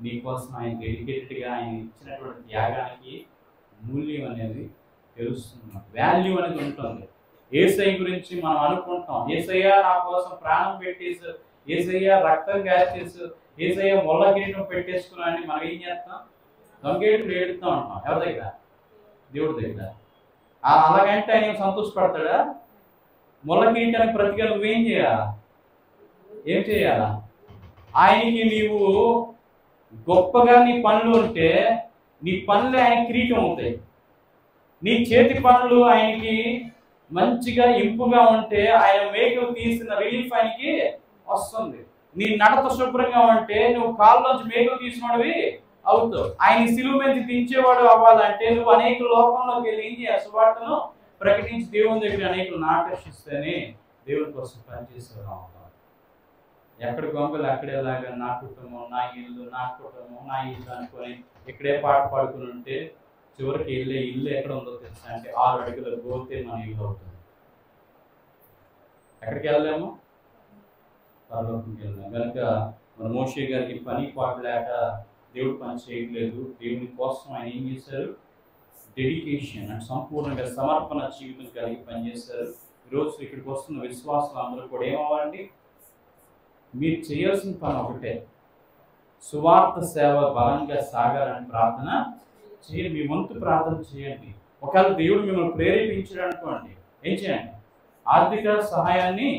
నీ కోసం ఆయన డెడికేటెడ్గా ఆయన ఇచ్చినటువంటి త్యాగానికి మూల్యం అనేది తెలుస్తుంది, వాల్యూ అనేది ఉంటుంది. యేసయ్య గురించి మనం అనుకుంటాం, యేసయ్య నా కోసం ప్రాణం పెట్టేసి, యేసయ్య రక్తం గాచేసి, యేసయ్య ముళ్ళ కిరీటం పెట్టేసుకున్నాడని మనం ఏం చేస్తాం? దొంగేటులు ఏడుతూ ఉంటాం. ఎవరి దగ్గర? దేవుడి దగ్గర. అలాగంటే ఆయన సంతోషపడతాడా? ముళ్ళ కిరీటానికి ప్రతిగా నువ్వేం చేయాలా? ఏం చేయాలా? ఆయనకి నీవు గొప్పగా నీ పనులు ఉంటే నీ పనులు ఆయన కిరీటం అవుతాయి. నీ చేతి పనులు ఆయనకి మంచిగా ఇంపుగా ఉంటే ఆయన మేకలు తీసిన రిలీఫ్ ఆయనకి వస్తుంది. నీ నడత శుభ్రంగా ఉంటే నువ్వు కాళ్ళలోంచి మేకలు తీసినవి అవుతావు. ఆయన సిలువ మీద దించేవాడు అవ్వాలంటే నువ్వు అనేక లోకంలోకి వెళ్ళి ఏం చేయాలి? సువార్తను ప్రకటించి దేవుని దగ్గర అనేకలను ఆకర్షిస్తేనే దేవుని కోసం పనిచేసేవాడు అవుతాం. ఎక్కడ గొంగలు అక్కడేలాగా నా కుటుంబం, నా ఇల్లు, నా కుటుంబం, నా ఇల్లు అనుకొని ఇక్కడే పాట పాడుకుని ఉంటే చివరికి వెళ్ళే ఇల్లు ఎక్కడ ఉందో తెలుసా అంటే 6 అడుగుల గోతే మన ఇల్లు అవుతుంది. ఎక్కడికి వెళ్ళాము? పరలోకంకి వెళ్ళాము. కనుక మన మోషే గారికి పని పాట లేక దేవుడు పని చేయట్లేదు. దేవుని కోసం ఆయన ఏం చేశారు? డెడికేషన్ అంటే సంపూర్ణంగా సమర్పణ జీవితం కలిగి పనిచేశారు. ఈరోజు ఇక్కడికి వస్తున్న విశ్వాసులు అందరూ కూడా ఏమవ్వాలండి? మీరు చేయాల్సిన పని ఒకటే, సువార్త సేవ బలంగా సాగాలని ప్రార్థన చేయండి. మీ వంతు ప్రార్థన చేయండి. ఒకవేళ దేవుడు మిమ్మల్ని ప్రేరేపించాడు అనుకోండి, ఏం చేయండి? ఆర్థిక సహాయాన్ని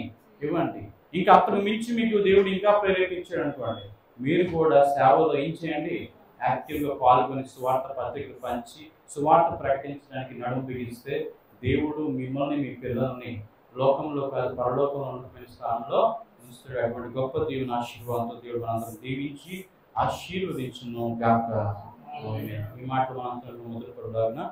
ఇవ్వండి. ఇంకా అతను మించి మీకు దేవుడు ఇంకా ప్రేరేపించాడు అనుకోండి, మీరు కూడా సేవలో ఏం చేయండి? యాక్టివ్గా పాల్గొని సువార్త పత్రికలు పంచి సువార్త ప్రకటించడానికి నడుము బిగిస్తే దేవుడు మిమ్మల్ని మీ పిల్లల్ని లోకంలో కాదు పరలోకంలో ఉన్న స్థానంలో ఉంచుతాడు. అటువంటి గొప్ప దేవుని ఆశీర్వాదంతో దేవుడు మనందరం దీవించి ఆశీర్వదించును గాక. ఈ మాట మనందరం మొదలుపడలాగా